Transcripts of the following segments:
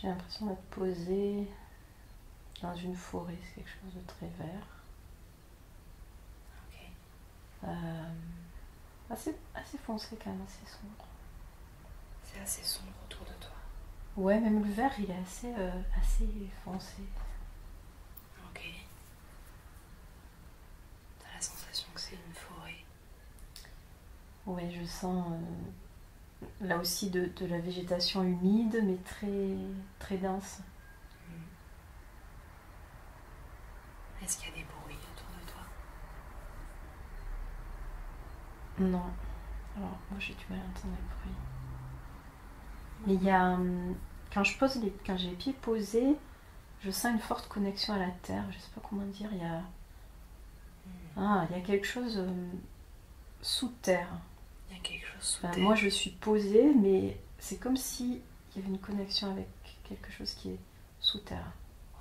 J'ai l'impression d'être posée dans une forêt, c'est quelque chose de très vert. Ok. Assez foncé quand même, assez sombre. C'est assez sombre autour de toi. Ouais, même le vert, il est assez foncé. Ok. T'as la sensation que c'est une forêt. Ouais, je sens là aussi de la végétation humide, mais très, très dense. Est-ce qu'il y a des bruits autour de toi? Non. Alors, moi j'ai du mal à entendre les bruits. Mais il y a. Quand j'ai les pieds posés, je sens une forte connexion à la terre. Je sais pas comment dire. Il y a quelque chose sous terre. Il y a quelque chose sous Enfin, terre. moi je suis posée, mais c'est comme si il y avait une connexion avec quelque chose qui est sous terre.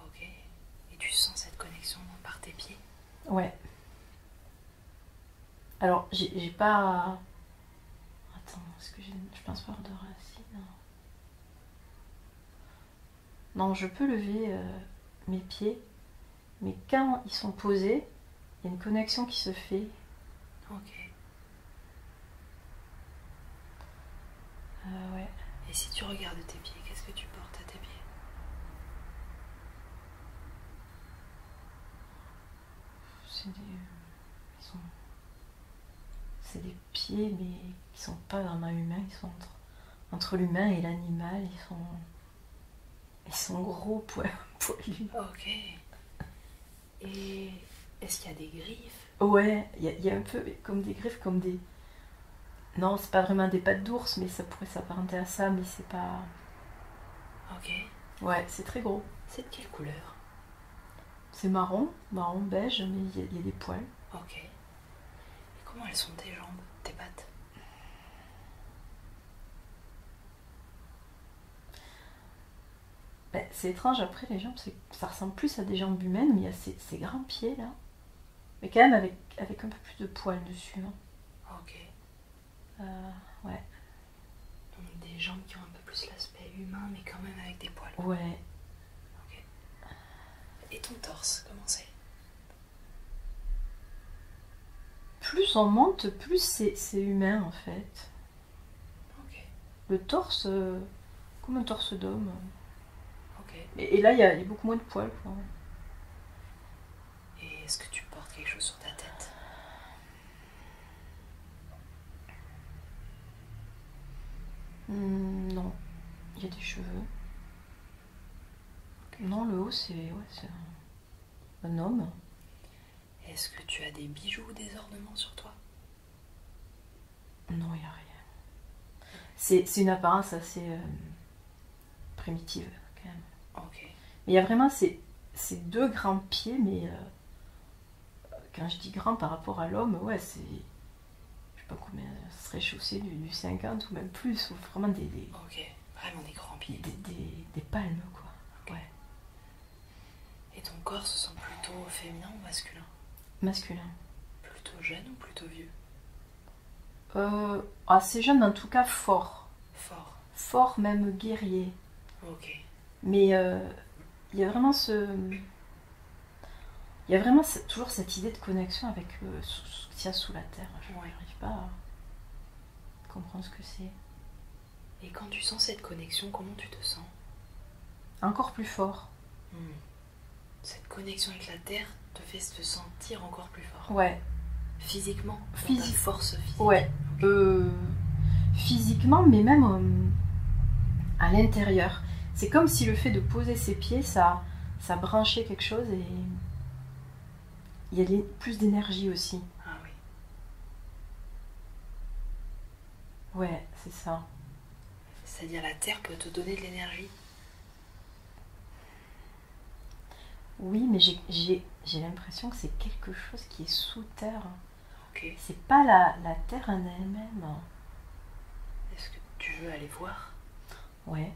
Ok. Et tu sens cette connexion par tes pieds? Ouais. Alors, j'ai pas. Attends, est-ce que j'ai. Je pense pas avoir de racines. Non, je peux lever mes pieds, mais quand ils sont posés, il y a une connexion qui se fait. Ok. Ouais. Et si tu regardes tes pieds, qu'est-ce que tu portes à tes pieds? C'est des pieds, mais qui sont pas vraiment humains. Ils sont entre l'humain et l'animal. Ils sont gros, poilus. Ok. Et est-ce qu'il y a des griffes? Ouais, il y a un peu comme des griffes, comme des. Non, c'est pas vraiment des pattes d'ours, mais ça pourrait s'apparenter à ça, mais c'est pas. Ok. Ouais, c'est très gros. C'est de quelle couleur? C'est marron, beige, mais il y a des poils. Ok. Et comment elles sont tes jambes, tes pattes? Ben, c'est étrange, après les jambes, ça ressemble plus à des jambes humaines, mais il y a ces grands pieds là. Mais quand même avec un peu plus de poils dessus. Hein. Ok. Ouais. Donc des jambes qui ont un peu plus l'aspect humain, mais quand même avec des poils. Ouais. Ok. Et ton torse, comment c'est? Plus on monte, plus c'est humain en fait. Ok. Le torse, comme un torse d'homme. Ok. Et là, il y a beaucoup moins de poils. Quoi. Et est-ce que tu portes quelque chose sur ta tête? Non, il y a des cheveux. Okay. Non, le haut, c'est un homme. Est-ce que tu as des bijoux ou des ornements sur toi? Non, il n'y a rien. C'est une apparence assez primitive, quand même. Ok. Mais il y a vraiment ces deux grands pieds, mais quand je dis grand par rapport à l'homme, ouais, c'est. Je sais pas combien, ça serait chaussé du 50 ou même plus, ou vraiment des. Ok, vraiment des grands pieds. Des palmes, quoi. Okay. Ouais. Et ton corps se sent plutôt féminin ou masculin? Masculin. Plutôt jeune ou plutôt vieux? Assez jeune, mais en tout cas fort. Fort. Fort, même guerrier. Ok. Mais il y a vraiment il y a vraiment toujours cette idée de connexion avec ce qu'il y a sous la terre. Je n'arrive pas à comprendre ce que c'est. Et quand tu sens cette connexion, comment tu te sens? Encore plus fort. Cette connexion avec la terre te fait te sentir encore plus fort. Ouais. Physiquement? Ta force physique? Ouais. Physiquement, mais même à l'intérieur. C'est comme si le fait de poser ses pieds, ça branchait quelque chose et il y a plus d'énergie aussi. Ah oui. Ouais, c'est ça. C'est-à-dire la terre peut te donner de l'énergie? Oui, mais j'ai l'impression que c'est quelque chose qui est sous terre. Ok. C'est pas la terre en elle-même. Est-ce que tu veux aller voir? Ouais.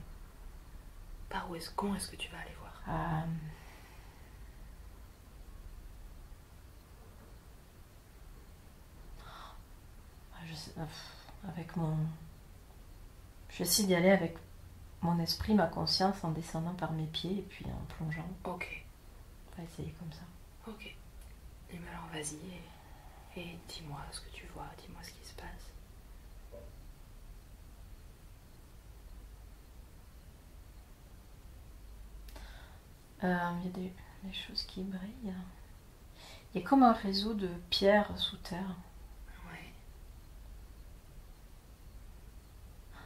Par où quand est-ce que tu vas aller voir? Je sais, avec mon. Je vais essayer d'y aller avec mon esprit, ma conscience en descendant par mes pieds et puis en plongeant. Ok. On va essayer comme ça. Ok. Et bien alors vas-y et dis-moi ce que tu vois, dis-moi ce qui se passe. Il y a des choses qui brillent. Il y a comme un réseau de pierres sous terre. Ouais.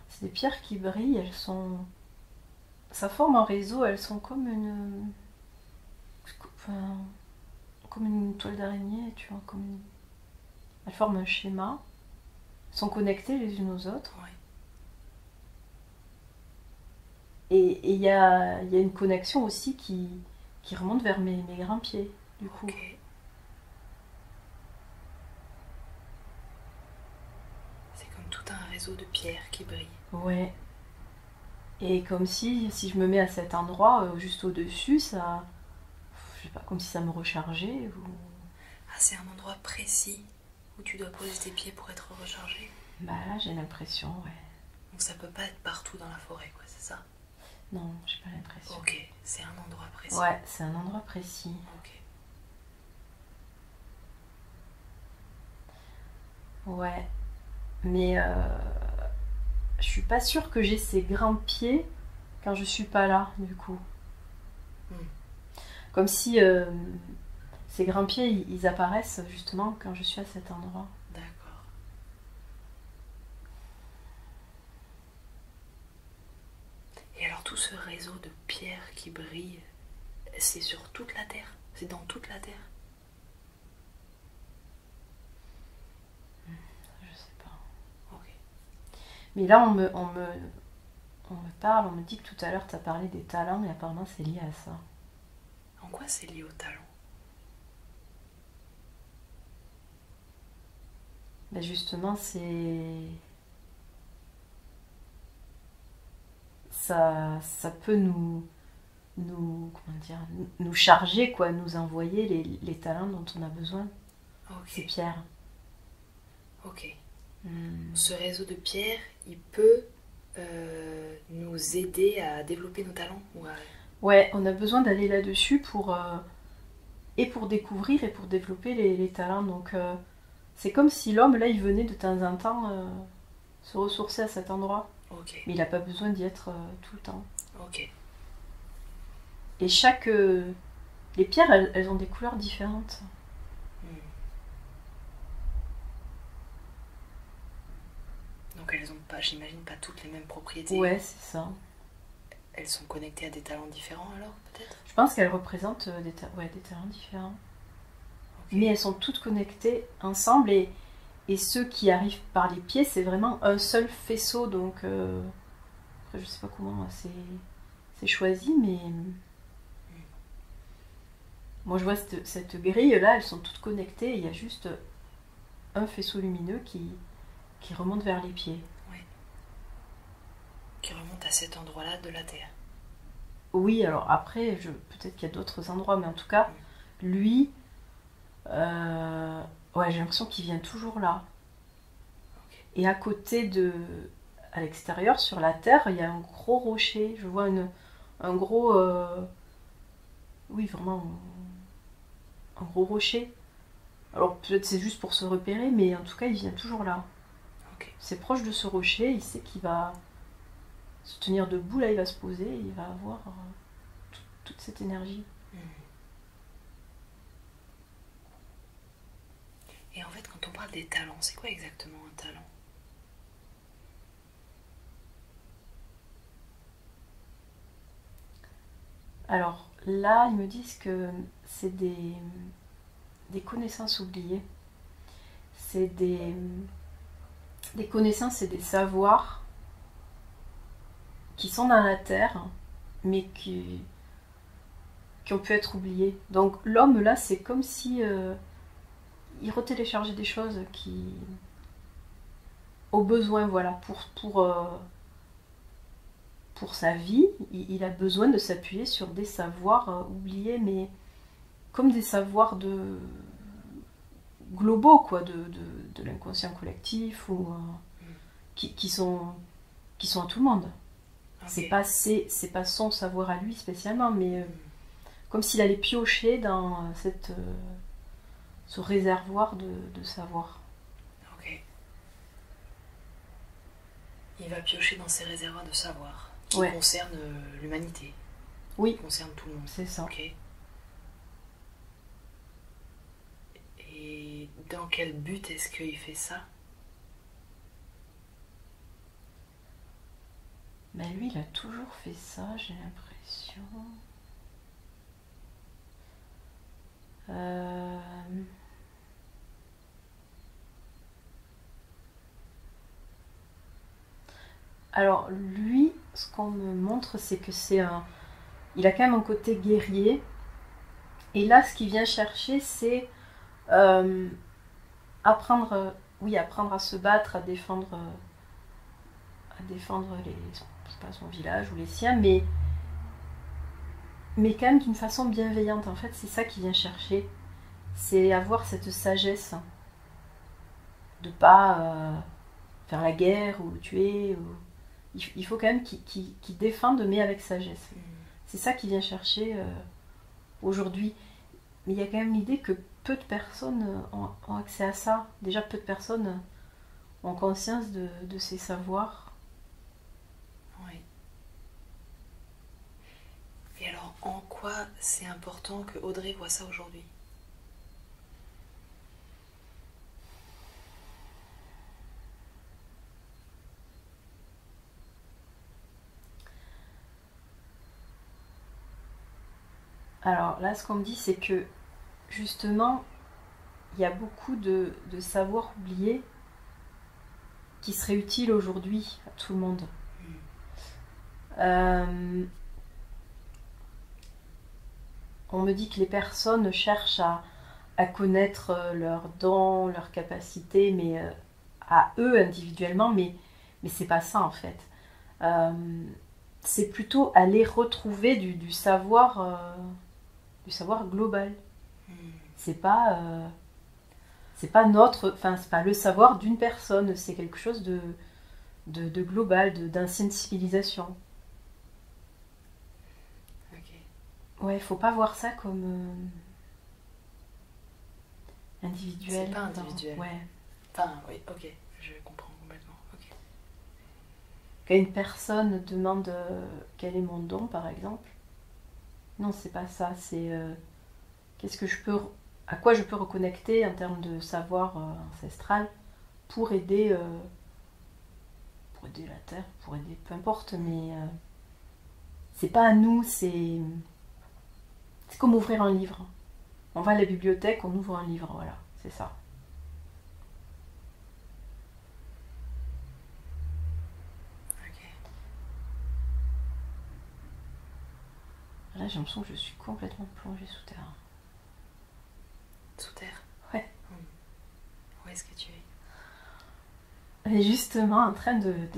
C'est des pierres qui brillent, ça forme un réseau, elles sont comme enfin, comme une toile d'araignée, tu vois, elles forment un schéma, elles sont connectées les unes aux autres. Ouais. Et il y a une connexion aussi qui remonte vers mes grands pieds, du coup. Ok. C'est comme tout un réseau de pierres qui brillent. Ouais. Et comme si je me mets à cet endroit, juste au-dessus, ça. Je sais pas, comme si ça me rechargeait. Ah, c'est un endroit précis où tu dois poser tes pieds pour être rechargé. Bah là, j'ai l'impression, ouais. Donc ça peut pas être partout dans la forêt, quoi, c'est ça? Non, j'ai pas l'impression. Ok, c'est un endroit précis. Ouais, c'est un endroit précis. Ok. Ouais. Mais je suis pas sûre que j'ai ces grands pieds quand je suis pas là, du coup. Comme si ces grands pieds, ils apparaissent justement quand je suis à cet endroit. D'accord. Et alors tout ce réseau de pierres qui brillent, c'est sur toute la Terre? C'est dans toute la Terre? Je sais pas. Ok. Mais là, on me parle, on me dit que tout à l'heure, tu as parlé des talents, et apparemment, c'est lié à ça. En quoi c'est lié au talent? Ben justement, ça peut comment dire, nous charger, quoi, nous envoyer les talents dont on a besoin, ces Ok. pierres. Ok. Hmm. Ce réseau de pierres, il peut nous aider à développer nos talents ou à... Ouais, on a besoin d'aller là-dessus pour découvrir et pour développer les talents. Donc, c'est comme si l'homme, là, il venait de temps en temps se ressourcer à cet endroit. Ok. Mais il n'a pas besoin d'y être tout le temps. Ok. Et les pierres, elles ont des couleurs différentes. Donc elles ont pas, j'imagine, pas toutes les mêmes propriétés. Ouais, c'est ça. Elles sont connectées à des talents différents alors, peut-être? Je pense qu'elles représentent des talents différents. Ok. Mais elles sont toutes connectées ensemble et ceux qui arrivent par les pieds, c'est vraiment un seul faisceau. Donc, après, je sais pas comment c'est choisi, mais moi je vois cette grille là, elles sont toutes connectées. Et il y a juste un faisceau lumineux qui remonte vers les pieds. Ouais. Qui remonte à cet endroit-là de la Terre. Oui, alors après, peut-être qu'il y a d'autres endroits, mais en tout cas, lui, ouais, j'ai l'impression qu'il vient toujours là. Ok. Et à l'extérieur, sur la terre, il y a un gros rocher. Je vois un gros, oui, vraiment un gros rocher. Alors peut-être c'est juste pour se repérer, mais en tout cas, il vient toujours là. Ok. C'est proche de ce rocher, il sait qu'il va se tenir debout, là, il va se poser, et il va avoir toute cette énergie. Et en fait, quand on parle des talents, c'est quoi exactement un talent? Alors là, ils me disent que c'est des connaissances oubliées. C'est des connaissances et des savoirs qui sont dans la terre, mais qui ont pu être oubliés. Donc l'homme, là, c'est comme si il retéléchargeait des choses au besoin, voilà, pour sa vie, il a besoin de s'appuyer sur des savoirs oubliés, mais comme des savoirs globaux, quoi, de l'inconscient collectif, ou qui sont à tout le monde. C'est pas son savoir à lui spécialement, mais comme s'il allait piocher dans ce réservoir de savoir. Ok. Il va piocher dans ces réservoirs de savoir qui Ouais. concernent l'humanité. Oui, Qui concernent tout le monde. c'est ça. Ok. Et dans quel but est-ce qu'il fait ça? Mais lui, il a toujours fait ça, j'ai l'impression. Alors, lui, ce qu'on me montre, c'est que il a quand même un côté guerrier. Et là, ce qu'il vient chercher, c'est apprendre à se battre, à défendre c'est pas son village ou les siens, mais quand même d'une façon bienveillante. En fait, c'est ça qu'il vient chercher. C'est avoir cette sagesse de pas faire la guerre ou tuer. Il faut quand même qu'il défende, mais avec sagesse. C'est ça qu'il vient chercher aujourd'hui. Mais il y a quand même l'idée que peu de personnes ont accès à ça. Déjà, peu de personnes ont conscience de ces savoirs. Oui. Et alors, en quoi c'est important que Audrey voit ça aujourd'hui? Alors là, ce qu'on me dit, c'est que justement, il y a beaucoup de savoirs oubliés qui seraient utiles aujourd'hui à tout le monde. On me dit que les personnes cherchent à connaître leurs dons, leurs capacités, mais à eux individuellement, mais c'est pas ça en fait. C'est plutôt aller retrouver du savoir global. C'est pas c'est pas le savoir d'une personne, c'est quelque chose de global, d'ancienne civilisation. Ouais, faut pas voir ça comme individuel. C'est pas individuel. Ouais. Enfin, oui, ok, je comprends complètement. Ok. Quand une personne demande quel est mon don, par exemple, non, c'est pas ça. C'est à quoi je peux reconnecter en termes de savoir ancestral pour aider la Terre, pour aider, peu importe, mais c'est pas à nous, c'est comme ouvrir un livre. On va à la bibliothèque, on ouvre un livre, voilà, c'est ça. Ok. Là, j'ai l'impression que je suis complètement plongée sous terre. Sous terre? Ouais. Où est-ce que tu es? Elle est justement en train de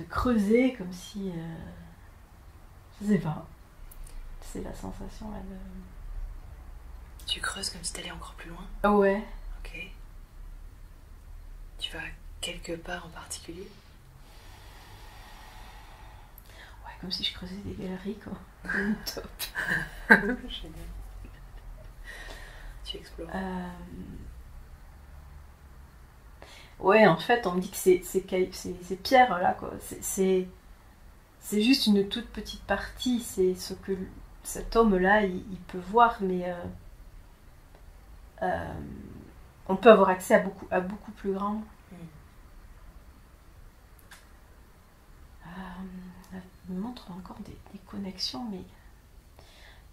creuser comme si... je sais pas. C'est la sensation là de... Tu creuses comme si t'allais encore plus loin? Ah ouais. Ok. Tu vas quelque part en particulier? Ouais, comme si je creusais des galeries, quoi. Comme top. Génial. Tu explores. Ouais, en fait, on me dit que ces pierres là, quoi. C'est juste une toute petite partie. C'est ce que cet homme-là, il peut voir, mais on peut avoir accès à beaucoup plus grand. Il me montre encore des connexions, mais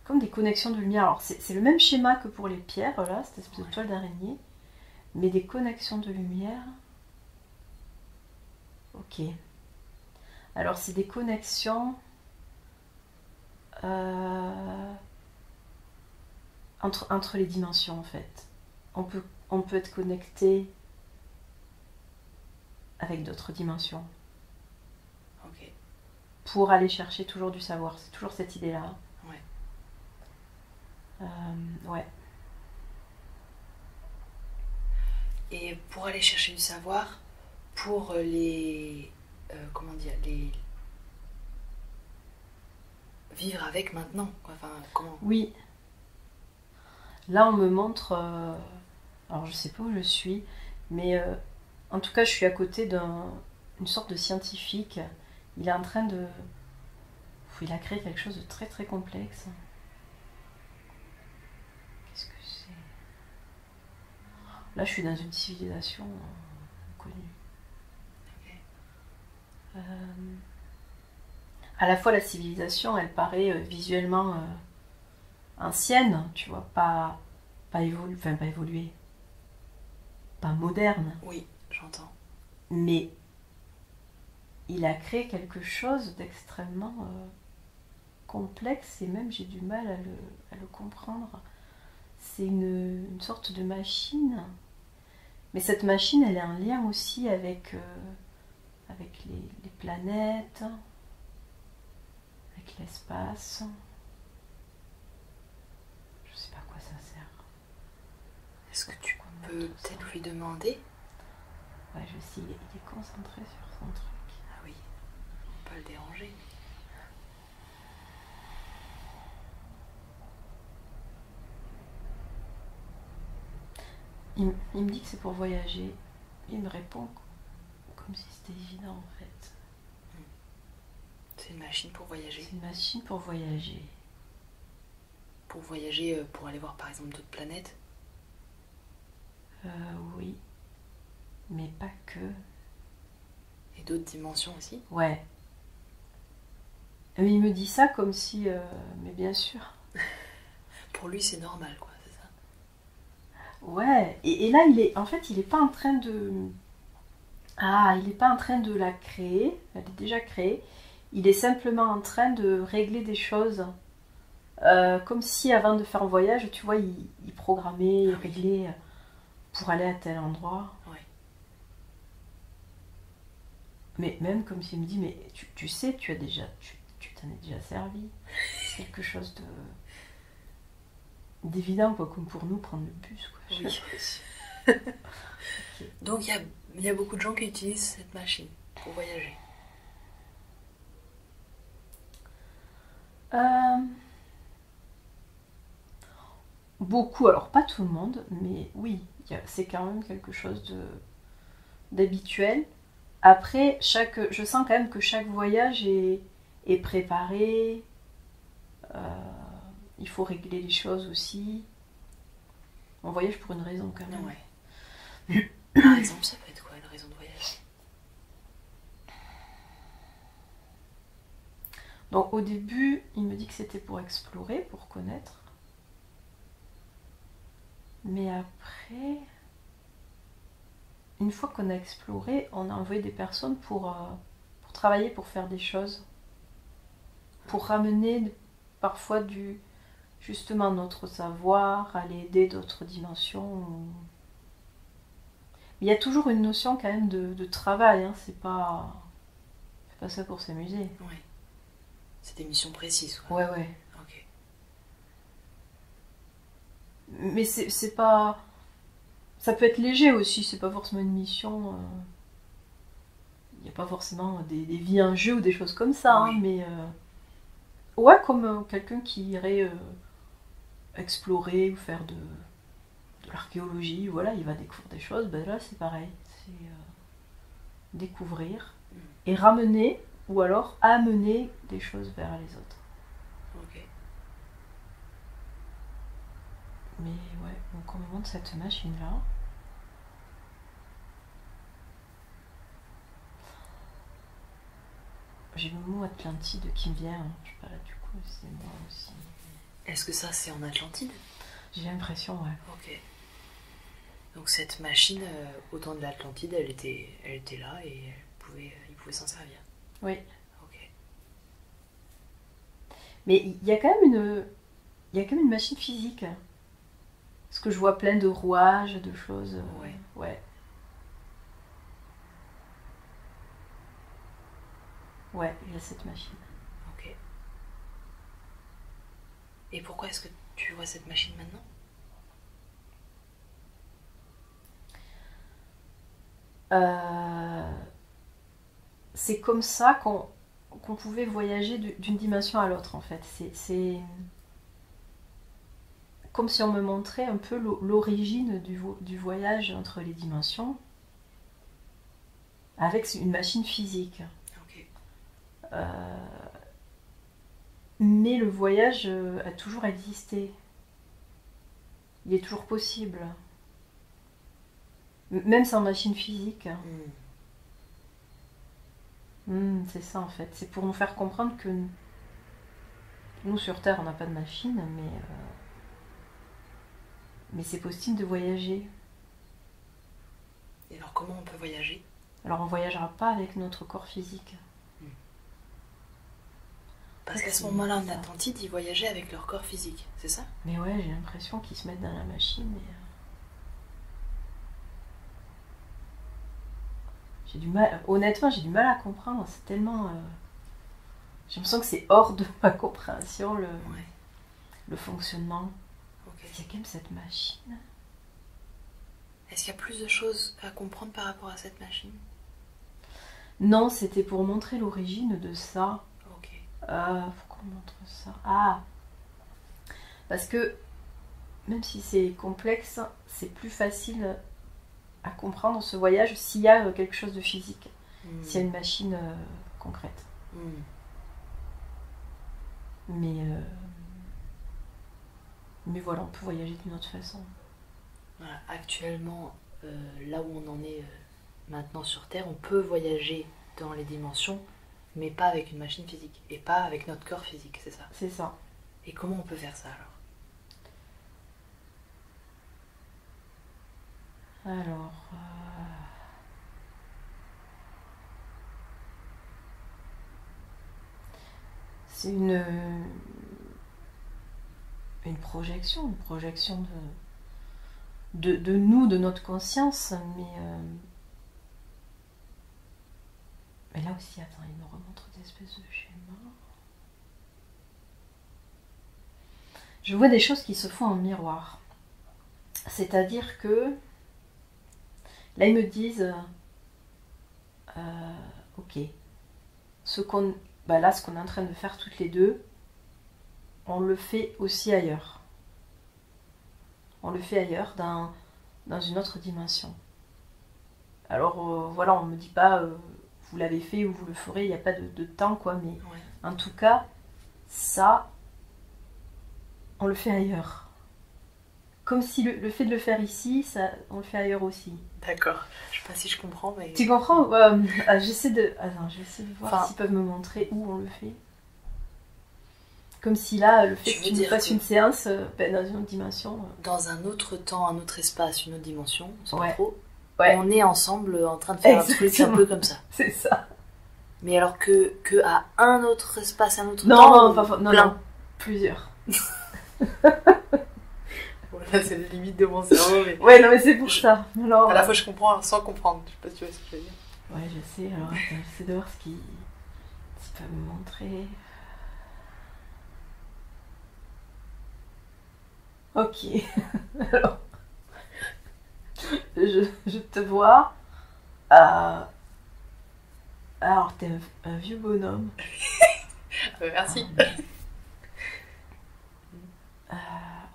comme des connexions de lumière. Alors, c'est le même schéma que pour les pierres, là, cette espèce de toile d'araignée, mais des connexions de lumière. Ok. Alors, c'est des connexions entre les dimensions, en fait. On peut être connecté avec d'autres dimensions. Ok. Pour aller chercher toujours du savoir. C'est toujours cette idée-là. Ouais. Ouais. Et pour aller chercher du savoir, pour les vivre avec maintenant, quoi. Enfin, comment? Oui. Là, on me montre... alors, je sais pas où je suis, mais en tout cas, je suis à côté d'une sorte de scientifique. Il est en train de... Il a créé quelque chose de très très complexe. Qu'est-ce que c'est? Là, je suis dans une civilisation inconnue. Ok. À la fois, la civilisation, elle paraît visuellement ancienne, tu vois, pas évoluée, pas moderne, Oui, j'entends. mais il a créé quelque chose d'extrêmement complexe et même j'ai du mal à le comprendre. C'est une sorte de machine, mais cette machine, elle est en lien aussi avec les planètes, avec l'espace. Je sais pas à quoi ça sert. Est-ce que tu peux peut-être lui demander? Ouais, je sais, il est concentré sur son truc. Ah oui, on peut pas le déranger. Il me dit que c'est pour voyager. Il me répond comme si c'était évident en fait. C'est une machine pour voyager. C'est une machine pour voyager. Pour voyager, pour aller voir par exemple d'autres planètes? Oui, mais pas que. Et d'autres dimensions aussi? Ouais. Mais il me dit ça comme si... mais bien sûr. Pour lui, c'est normal, quoi, c'est ça? Ouais, et là, en fait, il est pas en train de... Ah, il n'est pas en train de la créer, elle est déjà créée. Il est simplement en train de régler des choses. Comme si avant de faire un voyage, tu vois, il programmait, il réglait pour aller à tel endroit. Ouais. Mais même comme s'il me dit, mais tu sais, tu t'en es déjà servi. C'est quelque chose d'évident, quoi, comme pour nous prendre le bus, quoi. Oui. Okay. Donc il y a beaucoup de gens qui utilisent cette machine pour voyager. Beaucoup, alors pas tout le monde, mais oui, c'est quand même quelque chose d'habituel. Après, je sens quand même que chaque voyage est préparé. Il faut régler les choses aussi. On voyage pour une raison quand même. Ouais. Par exemple, ça peut être quoi une raison de voyage? Donc au début, il me dit que c'était pour explorer, pour connaître. Mais après, une fois qu'on a exploré, on a envoyé des personnes pour travailler, pour faire des choses. Pour ramener parfois justement notre savoir, aller aider d'autres dimensions. Mais il y a toujours une notion quand même de travail, hein. C'est pas ça pour s'amuser. Ouais. C'est des missions précises, quoi. Ouais, ouais. Ok. Mais c'est pas... Ça peut être léger aussi, c'est pas forcément une mission... Il n'y a pas forcément des vies en jeu ou des choses comme ça, oui. hein, mais... Ouais, comme quelqu'un qui irait explorer ou faire de l'archéologie, voilà, il va découvrir des choses, ben là c'est pareil, c'est découvrir et ramener ou alors amener des choses vers les autres. Ok. Mais ouais, donc on me montre cette machine-là. J'ai le mot Atlantide qui me vient, hein. Je sais pas là du coup, c'est moi aussi. Est-ce que ça c'est en Atlantide? J'ai l'impression, ouais. Ok. Donc cette machine, au temps de l'Atlantide, elle était là et il pouvait s'en servir. Oui. Ok. Mais il y a quand même une machine physique. Parce que je vois plein de rouages, de choses. Ouais. Ouais. Ouais, il y a cette machine. Ok. Et pourquoi est-ce que tu vois cette machine maintenant? C'est comme ça qu'on pouvait voyager d'une dimension à l'autre en fait. C'est comme si on me montrait un peu l'origine du voyage entre les dimensions avec une machine physique. Ok. Mais le voyage a toujours existé. Il est toujours possible. Même sans machine physique. C'est ça en fait. C'est pour nous faire comprendre que nous sur Terre on n'a pas de machine, mais c'est possible de voyager. Et alors comment on peut voyager? Alors on ne voyagera pas avec notre corps physique. Parce qu'à ce moment-là, en Atlantide, ils voyageaient avec leur corps physique, c'est ça? Mais ouais, j'ai l'impression qu'ils se mettent dans la machine. J'ai du mal, honnêtement, j'ai du mal à comprendre. C'est tellement. J'ai l'impression que c'est hors de ma compréhension le fonctionnement. Okay. Il y a quand même cette machine. Est-ce qu'il y a plus de choses à comprendre par rapport à cette machine? Non, c'était pour montrer l'origine de ça. Ok. Pourquoi on montre ça? Ah, parce que même si c'est complexe, c'est plus facile à comprendre ce voyage s'il y a quelque chose de physique, s'il y a une machine concrète. Mais voilà, on peut voyager d'une autre façon. Voilà, actuellement, là où on en est maintenant sur Terre, on peut voyager dans les dimensions, mais pas avec une machine physique, et pas avec notre corps physique, c'est ça? C'est ça. Et comment on peut faire ça alors c'est une projection de nous, de notre conscience, mais là aussi, attends, il me remontre des espèces de schémas. Je vois des choses qui se font en miroir. C'est-à-dire que là, ils me disent ok, ce qu'on est en train de faire toutes les deux, on le fait aussi ailleurs. On le fait ailleurs, dans une autre dimension. Alors voilà, on ne me dit pas vous l'avez fait ou vous le ferez, il n'y a pas de temps, quoi, mais ouais. En tout cas, ça, on le fait ailleurs. Comme si le fait de le faire ici, ça, on le fait ailleurs aussi. D'accord. Je sais pas si je comprends, mais... Tu comprends? J'essaie de... Attends, je vais essayer de voir s'ils peuvent me montrer où on le fait. Comme si là, le fait que tu nous fasses une séance dans une autre dimension... Dans un autre temps, un autre espace, une autre dimension, sans trop, ouais. On est ensemble en train de faire un truc un peu comme ça. C'est ça. Mais alors que à un autre espace, un autre temps... Non, plusieurs. Là, c'est les limites de mon cerveau. Mais... Ouais, non, mais c'est pour ça. Alors, à la fois, je comprends sans comprendre. Je sais pas si tu vois ce que je veux dire. Ouais, je sais. Alors, attends, j'essaie de voir ce qu'il peut me montrer. Ok. Alors, je te vois. Alors, t'es un vieux bonhomme. Merci.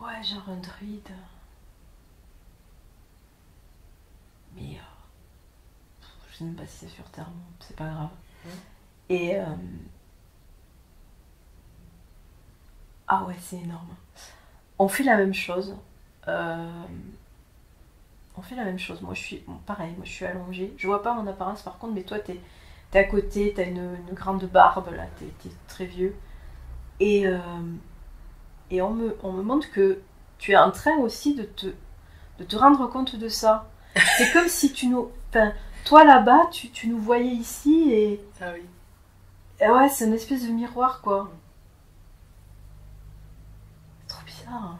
Ouais, genre un druide. Mais je sais même pas si c'est sur Terre, c'est pas grave. Et ah ouais, c'est énorme. On fait la même chose. Moi, je suis pareil. Moi, je suis allongée. Je vois pas mon apparence, par contre, mais toi, t'es à côté. T'as une grande barbe là. T'es très vieux. Et on me montre que tu es en train aussi de te rendre compte de ça. C'est comme si tu nous... Enfin, toi là-bas, tu nous voyais ici et... Ah oui. Et ouais, c'est une espèce de miroir, quoi. C'est trop bizarre.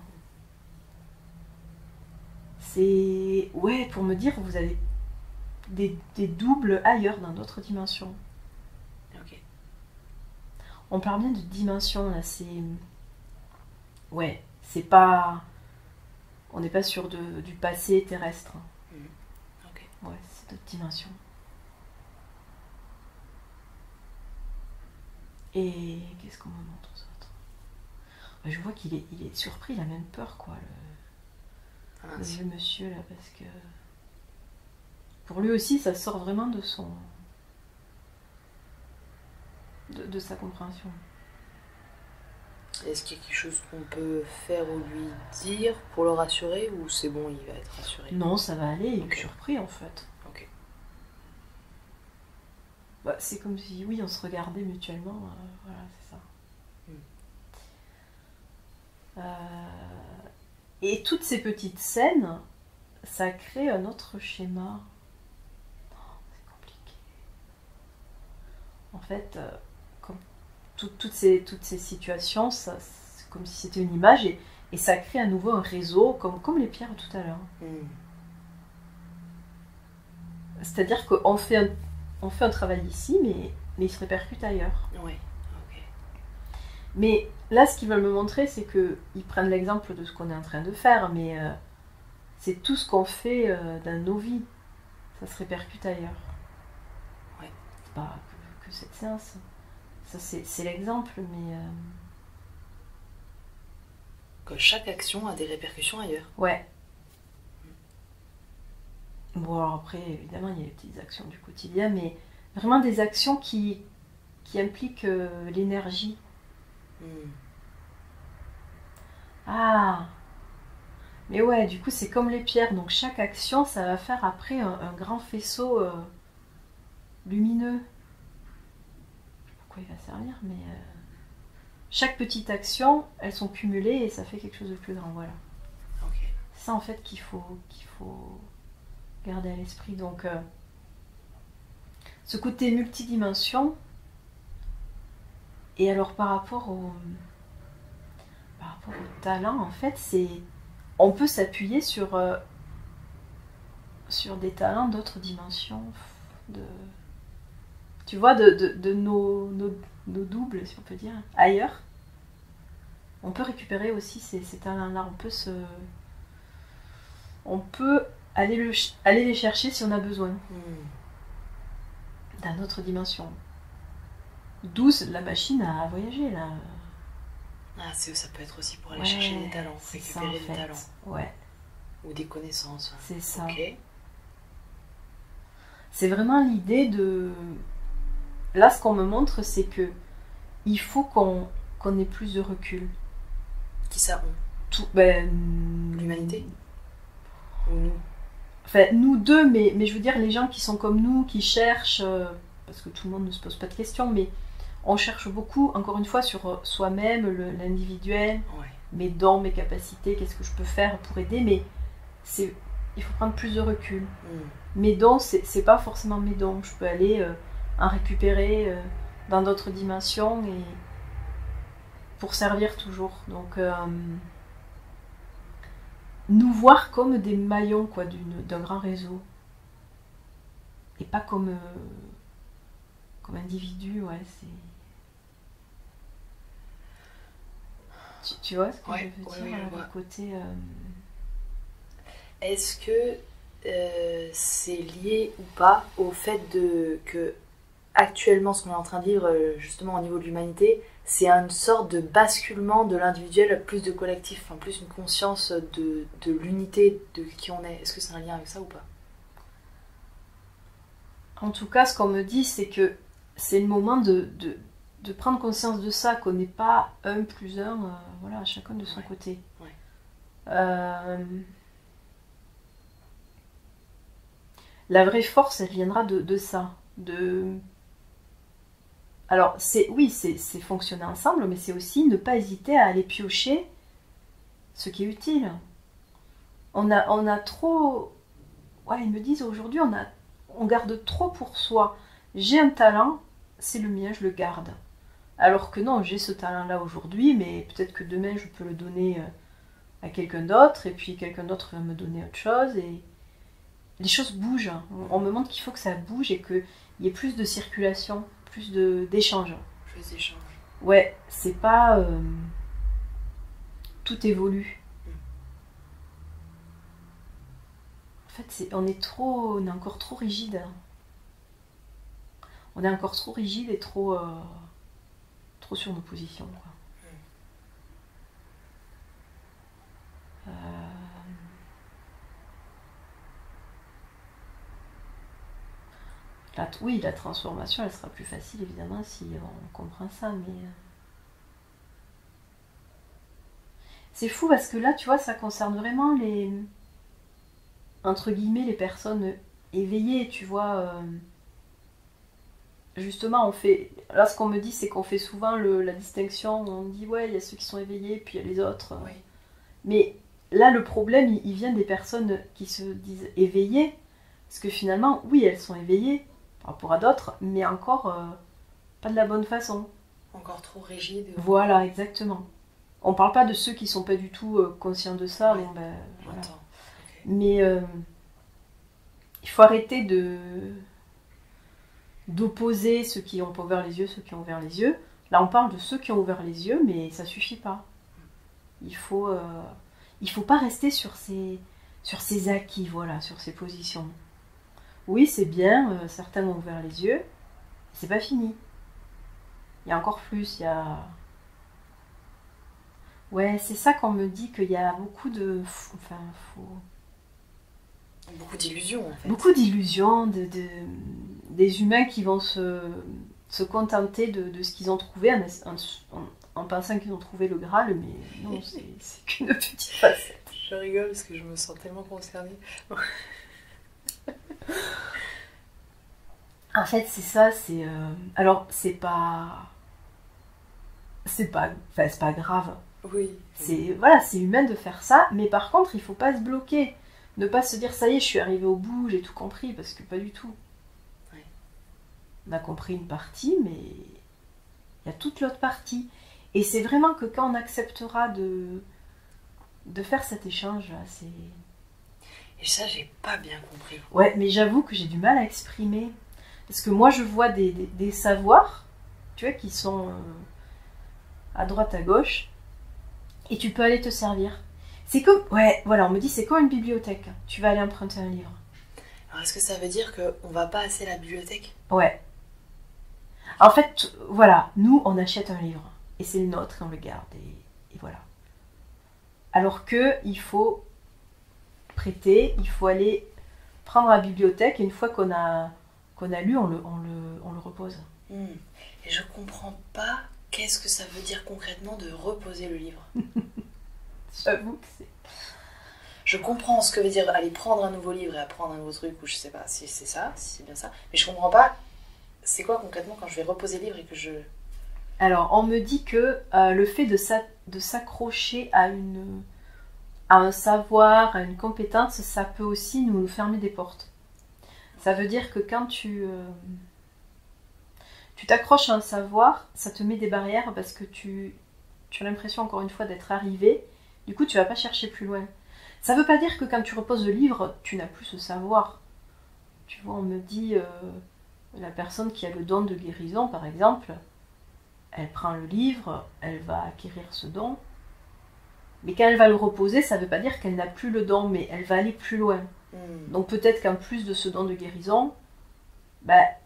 C'est... Ouais, pour me dire, vous avez des doubles ailleurs, dans d'autres dimensions. Ok. On parle bien de dimension, là, c'est... Ouais, c'est pas... On n'est pas sur du passé terrestre. Ok. Ouais, c'est d'autres dimensions. Et qu'est-ce qu'on me montre d'autre? Je vois qu'il est, il est surpris, il a même peur, quoi, le vieux monsieur, là, parce que pour lui aussi, ça sort vraiment de son... de sa compréhension. Est-ce qu'il y a quelque chose qu'on peut faire ou lui dire pour le rassurer, ou c'est bon, il va être rassuré? Non, ça va aller, il Ok. est surpris, en fait. Ok. Bah, c'est comme si, oui, on se regardait mutuellement, voilà, c'est ça. Et toutes ces petites scènes, ça crée un autre schéma. C'est compliqué. En fait, comme toutes ces situations, c'est comme si c'était une image et ça crée à nouveau un réseau, comme les pierres tout à l'heure. C'est-à-dire qu'on fait un travail ici, mais il se répercute ailleurs. Ouais, ok. Mais là, ce qu'ils veulent me montrer, c'est qu'ils prennent l'exemple de ce qu'on est en train de faire, mais c'est tout ce qu'on fait dans nos vies. Ça se répercute ailleurs. Ouais. C'est pas que cette séance. Ça, c'est l'exemple, mais... Que chaque action a des répercussions ailleurs. Ouais. Bon, alors après, évidemment, il y a les petites actions du quotidien, mais vraiment des actions qui impliquent l'énergie. Ah! Mais ouais, du coup, c'est comme les pierres. Donc, chaque action, ça va faire après un grand faisceau lumineux. Je sais pas pourquoi il va servir, mais chaque petite action, elles sont cumulées et ça fait quelque chose de plus grand. Voilà. Ok. C'est ça, en fait, qu'il faut garder à l'esprit. Donc, ce côté multidimension. Et alors, par rapport au talent, en fait, on peut s'appuyer sur des talents d'autres dimensions, tu vois, de nos doubles, si on peut dire, ailleurs. On peut récupérer aussi ces talents-là. On peut aller les chercher si on a besoin, dans notre dimension. D'où la machine à voyager, là. Ah, ça peut être aussi pour aller chercher des talents, récupérer des talents. Ouais. Ou des connaissances. C'est ça. Ok. C'est vraiment l'idée de... Là, ce qu'on me montre, c'est que il faut qu'on ait plus de recul. Qui ça, on? L'humanité? Ou nous? Enfin, nous deux, mais je veux dire, les gens qui sont comme nous, qui cherchent... parce que tout le monde ne se pose pas de questions, mais on cherche beaucoup, encore une fois, sur soi-même, l'individuel, Ouais. mes dons, mes capacités, qu'est-ce que je peux faire pour aider, mais il faut prendre plus de recul. Mes dons, c'est pas forcément mes dons. Je peux aller en récupérer dans d'autres dimensions et pour servir toujours. Donc, nous voir comme des maillons, quoi, d'un grand réseau. Et pas comme individu, ouais, c'est... Tu vois ce que je veux dire, le côté... Est-ce que c'est lié ou pas au fait que actuellement ce qu'on est en train de vivre justement au niveau de l'humanité, c'est une sorte de basculement de l'individuel à plus de collectif, enfin plus une conscience de l'unité de qui on est. Est-ce que c'est un lien avec ça ou pas? En tout cas, ce qu'on me dit, c'est que c'est le moment de prendre conscience de ça, qu'on n'est pas un plus un, voilà, chacun de son côté. Ouais. La vraie force, elle viendra de ça. Alors, c'est fonctionner ensemble, mais c'est aussi ne pas hésiter à aller piocher ce qui est utile. On a trop... Ouais, ils me disent aujourd'hui, on garde trop pour soi. J'ai un talent, c'est le mien, je le garde. Alors que non, j'ai ce talent-là aujourd'hui, mais peut-être que demain, je peux le donner à quelqu'un d'autre, et puis quelqu'un d'autre va me donner autre chose, et les choses bougent. On me montre qu'il faut que ça bouge et qu'il y ait plus de circulation, plus d'échanges. Plus d'échanges. Ouais, c'est pas... tout évolue. En fait, on est encore trop rigide. On est encore trop rigide et trop... trop sur nos positions, quoi. Oui, la transformation, elle sera plus facile, évidemment, si on comprend ça, mais... C'est fou, parce que là, tu vois, ça concerne vraiment les... entre guillemets, les personnes éveillées, tu vois. Justement, on fait... Là, ce qu'on me dit, c'est qu'on fait souvent la distinction, on dit, ouais, il y a ceux qui sont éveillés, puis il y a les autres. Oui. Mais là, le problème, il vient des personnes qui se disent éveillées, parce que finalement, oui, elles sont éveillées, par rapport à d'autres, mais encore pas de la bonne façon. Encore trop rigide. Voilà, exactement. On parle pas de ceux qui sont pas du tout conscients de ça. Oui, bon, ben, voilà. Okay. Mais il faut arrêter d'opposer ceux qui ont pas ouvert les yeux, ceux qui ont ouvert les yeux. Là, on parle de ceux qui ont ouvert les yeux, mais ça suffit pas. Il faut pas rester sur ses acquis, voilà, sur ses positions. Oui, c'est bien, certains ont ouvert les yeux, c'est pas fini. Il y a encore plus, il y a... Ouais, c'est ça qu'on me dit, qu'il y a beaucoup de... Beaucoup d'illusions, en fait. Beaucoup d'illusions, des humains qui vont se contenter de ce qu'ils ont trouvé en pensant qu'ils ont trouvé le Graal, mais non, c'est qu'une petite facette. Je rigole parce que je me sens tellement concernée. En fait, c'est ça, c'est... Alors, c'est pas grave. Oui. Voilà, c'est humain de faire ça, mais par contre, il faut pas se bloquer. Ne pas se dire, ça y est, je suis arrivée au bout, j'ai tout compris, parce que pas du tout. Ouais. On a compris une partie, mais il y a toute l'autre partie. Et c'est vraiment que quand on acceptera de faire cet échange, là, c'est... Et ça, j'ai pas bien compris. Ouais, mais j'avoue que j'ai du mal à exprimer. Parce que moi, je vois des savoirs, tu vois, qui sont à droite, à gauche, et tu peux aller te servir. C'est comme... Ouais, voilà, on me dit, c'est comme une bibliothèque. Tu vas aller emprunter un livre. Alors, est-ce que ça veut dire qu'on va pas assez à la bibliothèque ? Ouais. En fait, voilà, nous, on achète un livre, et c'est le nôtre, et on le garde, et voilà. Alors que il faut prêter, il faut aller prendre à la bibliothèque, et une fois qu'on a lu, on le repose. Et je comprends pas qu'est-ce que ça veut dire concrètement de reposer le livre. J'avoue que c'est... Je comprends ce que veut dire aller prendre un nouveau livre et apprendre un nouveau truc, ou je sais pas si c'est ça, si c'est bien ça, mais je comprends pas c'est quoi concrètement quand je vais reposer le livre et que je... Alors, on me dit que le fait de s'accrocher à un savoir, à une compétence, ça peut aussi nous fermer des portes. Ça veut dire que quand tu t'accroches à un savoir, ça te met des barrières parce que tu as l'impression, encore une fois, d'être arrivé. Du coup, tu vas pas chercher plus loin. Ça veut pas dire que quand tu reposes le livre, tu n'as plus ce savoir. Tu vois, on me dit, la personne qui a le don de guérison, par exemple, elle prend le livre, elle va acquérir ce don. Mais quand elle va le reposer, ça veut pas dire qu'elle n'a plus le don, mais elle va aller plus loin. Donc peut-être qu'en plus de ce don de guérison,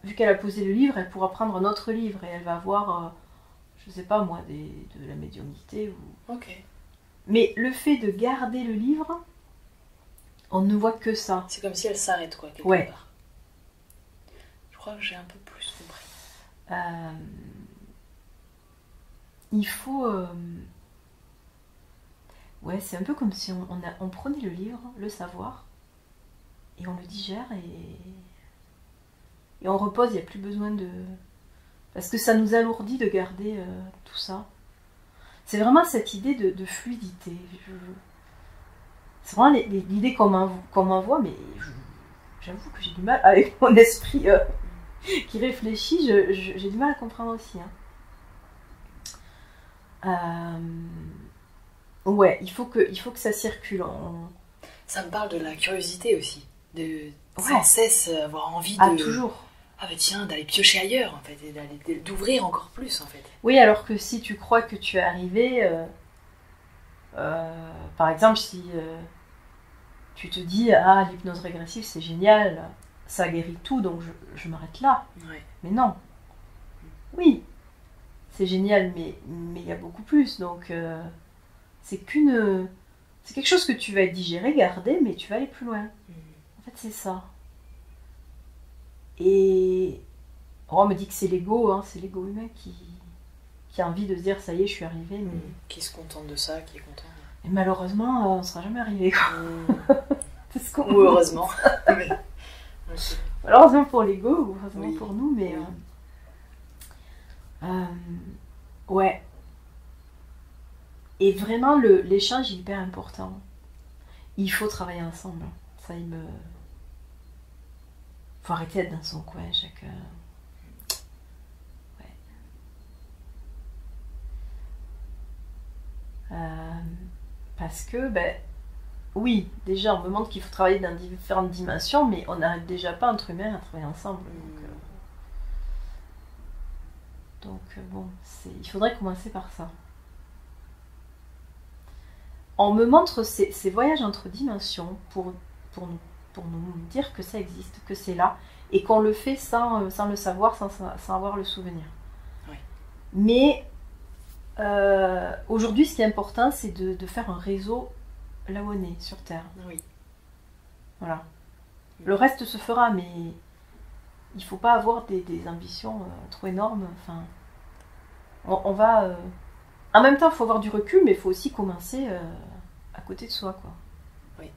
vu qu'elle a posé le livre, elle pourra prendre un autre livre et elle va avoir, je sais pas moi, de la médiumnité. Ok. Mais le fait de garder le livre, on ne voit que ça. C'est comme si elle s'arrête, quoi, quelque Ouais. part. Je crois que j'ai un peu plus compris. Il faut... Ouais, c'est un peu comme si on prenait le livre, le savoir, et on le digère et on repose, il n'y a plus besoin de... Parce que ça nous alourdit de garder tout ça. C'est vraiment cette idée de fluidité. C'est vraiment l'idée qu'on m'envoie, mais j'avoue que j'ai du mal, avec mon esprit qui réfléchit, j'ai du mal à comprendre aussi. Ouais, il faut que ça circule. Ça me parle de la curiosité aussi. De sans cesse avoir envie de... Ah, toujours. Ah bah tiens, d'aller piocher ailleurs, en fait, et d'ouvrir encore plus, en fait. Oui, alors que si tu crois que tu es arrivé... par exemple, si tu te dis, ah, l'hypnose régressive, c'est génial, ça guérit tout, donc je m'arrête là. Ouais. Mais non. Oui. c'est génial, mais il y a beaucoup plus. Donc, c'est quelque chose que tu vas digérer, garder, mais tu vas aller plus loin. En fait, c'est ça. Et on me dit que c'est l'ego, hein, c'est l'ego humain qui a envie de se dire ça y est, je suis arrivée. Mais... Qui se contente de ça, qui est content. Et malheureusement, on ne sera jamais arrivé. C'est ce qu'on ou heureusement. Heureusement pour l'ego, ou heureusement pour nous, mais ouais. Et vraiment, l'échange est hyper important. Il faut travailler ensemble. Ça, faut arrêter d'être dans son coin, chacun. Ouais. Parce que, oui, déjà, on me montre qu'il faut travailler dans différentes dimensions, mais on n'arrive déjà pas entre humains à travailler ensemble. Donc bon, il faudrait commencer par ça. On me montre ces voyages entre dimensions pour nous dire que ça existe, que c'est là, et qu'on le fait sans le savoir, sans avoir le souvenir. Oui. Mais aujourd'hui, ce qui est important, c'est de faire un réseau là où on est, sur Terre. Oui. Voilà. Le reste se fera, mais il ne faut pas avoir des ambitions trop énormes. Enfin, on va... En même temps, il faut avoir du recul, mais il faut aussi commencer à côté de soi, quoi. Oui.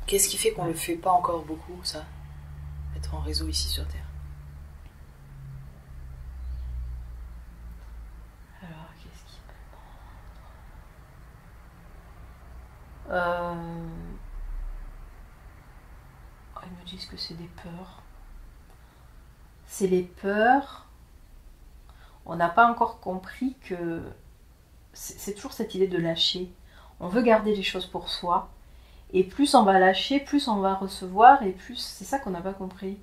Qu'est-ce qui fait qu'on ne le fait pas encore beaucoup, ça? Être en réseau ici sur Terre. Alors, qu'est-ce qui peut ils me disent que c'est des peurs. C'est les peurs. On n'a pas encore compris que c'est toujours cette idée de lâcher. On veut garder les choses pour soi. Et plus on va lâcher, plus on va recevoir. Et plus... C'est ça qu'on n'a pas compris.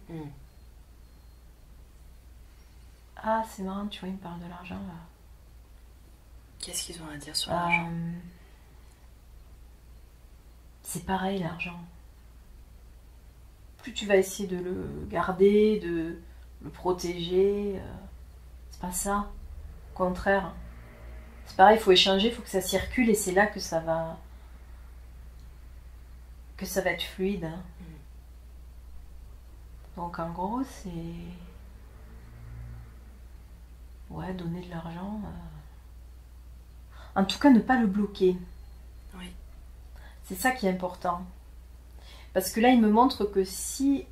Ah, c'est marrant, tu vois, ils me parlent de l'argent, là. Qu'est-ce qu'ils ont à dire sur l'argent? C'est pareil, l'argent. Plus tu vas essayer de le garder, de le protéger... C'est pas ça. Au contraire. C'est pareil, il faut échanger, il faut que ça circule et c'est là que ça va être fluide. Hein. Donc en gros, c'est... Ouais, donner de l'argent. En tout cas, ne pas le bloquer. Oui. C'est ça qui est important. Parce que là, il me montre que si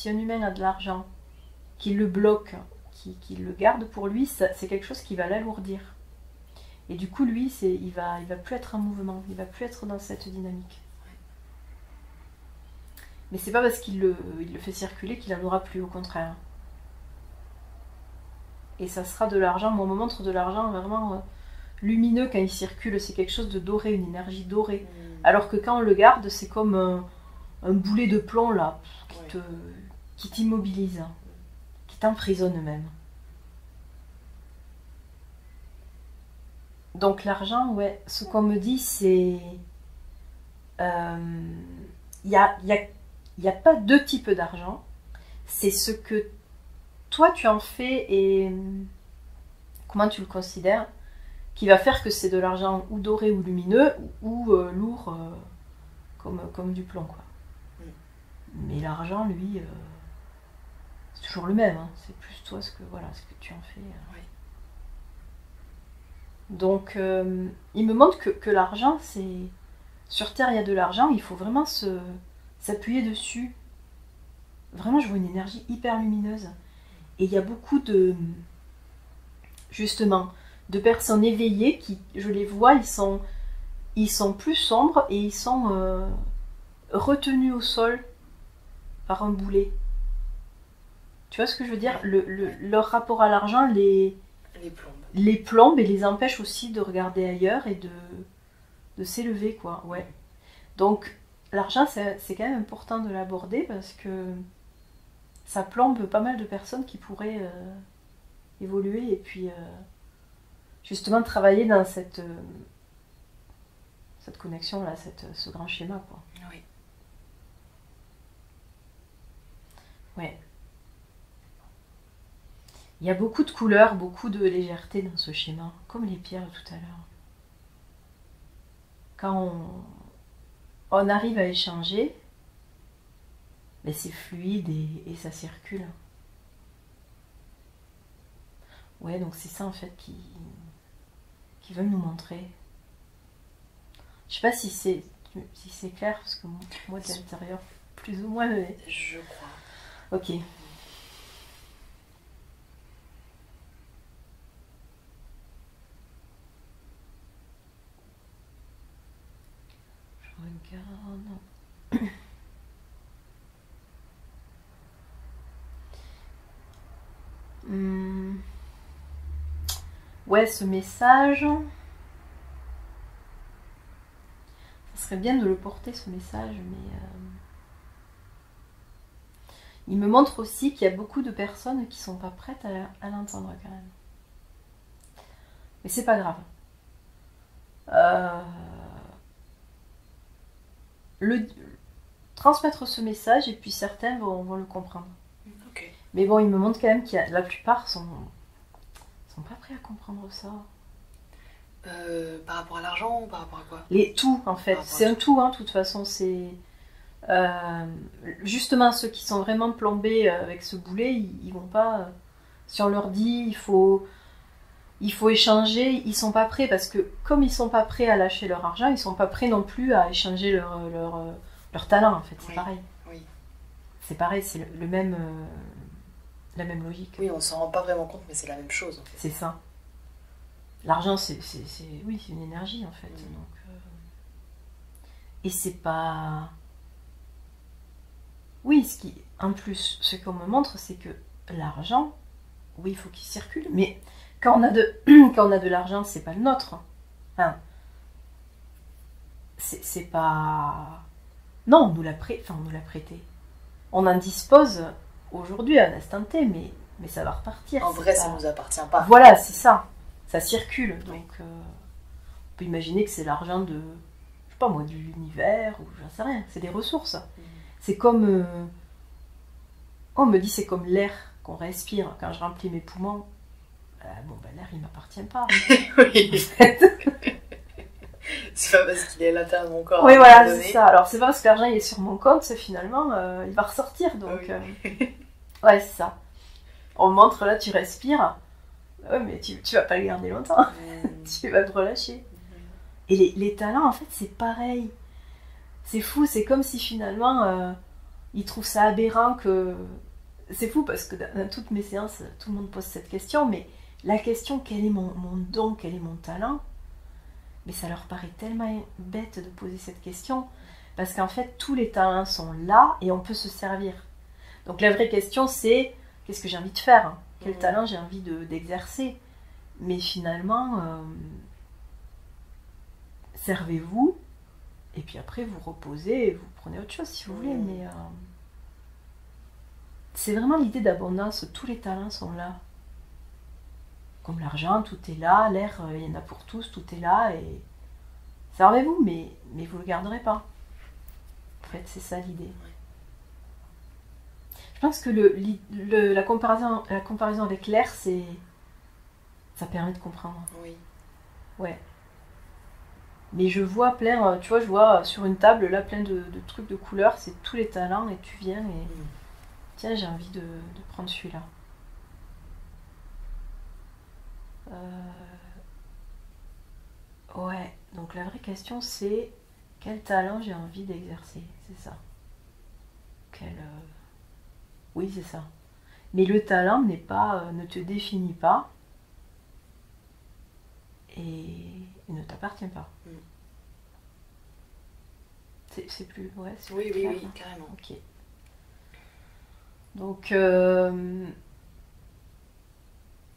un humain a de l'argent, qu'il le bloque, qu'il le garde pour lui, c'est quelque chose qui va l'alourdir. Et du coup, lui, il va plus être en mouvement, il va plus être dans cette dynamique. Mais c'est pas parce qu'il le fait circuler qu'il en aura plus, au contraire. Et ça sera de l'argent, moi on me montre de l'argent vraiment lumineux quand il circule, c'est quelque chose de doré, une énergie dorée. Alors que quand on le garde, c'est comme un boulet de plomb là, qui t'immobilise, qui t'emprisonne même. Donc l'argent, ouais, ce qu'on me dit, c'est... Il n'y a pas deux types d'argent. C'est ce que toi tu en fais et comment tu le considères qui va faire que c'est de l'argent ou doré ou lumineux ou lourd comme du plomb, quoi. Mais l'argent, lui, c'est toujours le même. Hein. C'est plus toi ce que tu en fais. Oui. Donc, il me montre que l'argent, c'est... Sur Terre, il y a de l'argent, il faut vraiment s'appuyer dessus. Vraiment, je vois une énergie hyper lumineuse. Et il y a beaucoup de... Justement, de personnes éveillées qui, je les vois, ils sont plus sombres et ils sont retenus au sol par un boulet. Tu vois ce que je veux dire? Leur rapport à l'argent les plombe et les empêche aussi de regarder ailleurs et de s'élever, quoi. Ouais. Donc, l'argent, c'est quand même important de l'aborder parce que ça plombe pas mal de personnes qui pourraient évoluer et puis justement travailler dans cette connexion-là, ce grand schéma, quoi. Oui. Ouais. Il y a beaucoup de couleurs, beaucoup de légèreté dans ce schéma, comme les pierres tout à l'heure. Quand on arrive à échanger, mais c'est fluide et ça circule. Ouais, donc c'est ça en fait qui veulent nous montrer. Je sais pas si c'est clair, parce que moi de l'intérieur, plus ou moins. Mais... Je crois. Ok. Je regarde. Ouais, ce message... Ça serait bien de le porter, ce message, mais... Il me montre aussi qu'il y a beaucoup de personnes qui sont pas prêtes à l'entendre, quand même. Mais c'est pas grave. Transmettre ce message, et puis certains vont le comprendre. Okay. Mais bon, il me montre quand même qu'il y a... La plupart sont pas prêts à comprendre ça. Par rapport à l'argent ou par rapport à quoi? Tout, en fait. C'est un tout, hein, de toute façon. C'est... justement, ceux qui sont vraiment plombés avec ce boulet, ils vont pas... si on leur dit il faut échanger, ils sont pas prêts, parce que comme ils sont pas prêts à lâcher leur argent, ils sont pas prêts non plus à échanger leur talent, en fait. C'est pareil. Oui. C'est pareil, c'est le même... la même logique. Oui, on s'en rend pas vraiment compte, mais c'est la même chose, en fait. C'est ça. L'argent, c'est une énergie, en fait. Donc, et c'est pas... Oui, en plus, ce qu'on me montre, c'est que l'argent, oui, il faut qu'il circule, mais quand on a de l'argent, c'est pas le nôtre. Enfin, c'est pas... Non, on nous l'a prêté. On en dispose aujourd'hui, à un instant T, mais ça va repartir. En vrai, ça nous appartient pas. Voilà, c'est ça. Ça circule. Donc, on peut imaginer que c'est l'argent de... Je sais pas moi, de l'univers, ou j'en sais rien. C'est des ressources. C'est comme... on me dit c'est comme l'air qu'on respire. Quand je remplis mes poumons, l'air, il m'appartient pas. Oui. C'est pas parce qu'il est à l'intérieur de mon corps. Oui, voilà, c'est ça. Alors, c'est pas parce que l'argent il est sur mon compte, finalement, il va ressortir. Donc, ouais, c'est ça. On me montre, là, tu respires. Ouais, mais tu vas pas le garder longtemps. Tu vas te relâcher. Et les talents, en fait, c'est pareil. C'est fou, c'est comme si finalement, ils trouvent ça aberrant que... C'est fou parce que dans toutes mes séances, tout le monde pose cette question, mais la question, quel est mon don, quel est mon talent? Mais ça leur paraît tellement bête de poser cette question, parce qu'en fait, tous les talents sont là et on peut se servir. Donc la vraie question, c'est qu'est-ce que j'ai envie de faire? Quel talent j'ai envie d'exercer? Mais finalement, servez-vous, et puis après vous reposez et vous prenez autre chose si vous voulez. Mais c'est vraiment l'idée d'abondance, tous les talents sont là. Comme l'argent, tout est là, l'air, il y en a pour tous, tout est là, et servez-vous, mais vous ne le garderez pas. En fait, c'est ça l'idée. Je pense que la comparaison avec l'air, ça permet de comprendre. Oui. Ouais. Mais je vois plein, tu vois, je vois sur une table, là, plein de trucs de couleurs, c'est tous les talents, et tu viens et... Tiens, j'ai envie de prendre celui-là. Ouais, donc la vraie question c'est quel talent j'ai envie d'exercer, c'est ça. Oui, c'est ça. Mais le talent ne te définit pas et ne t'appartient pas. C'est plus... Ouais, c'est oui, plus clair, oui, carrément. Ok. Donc...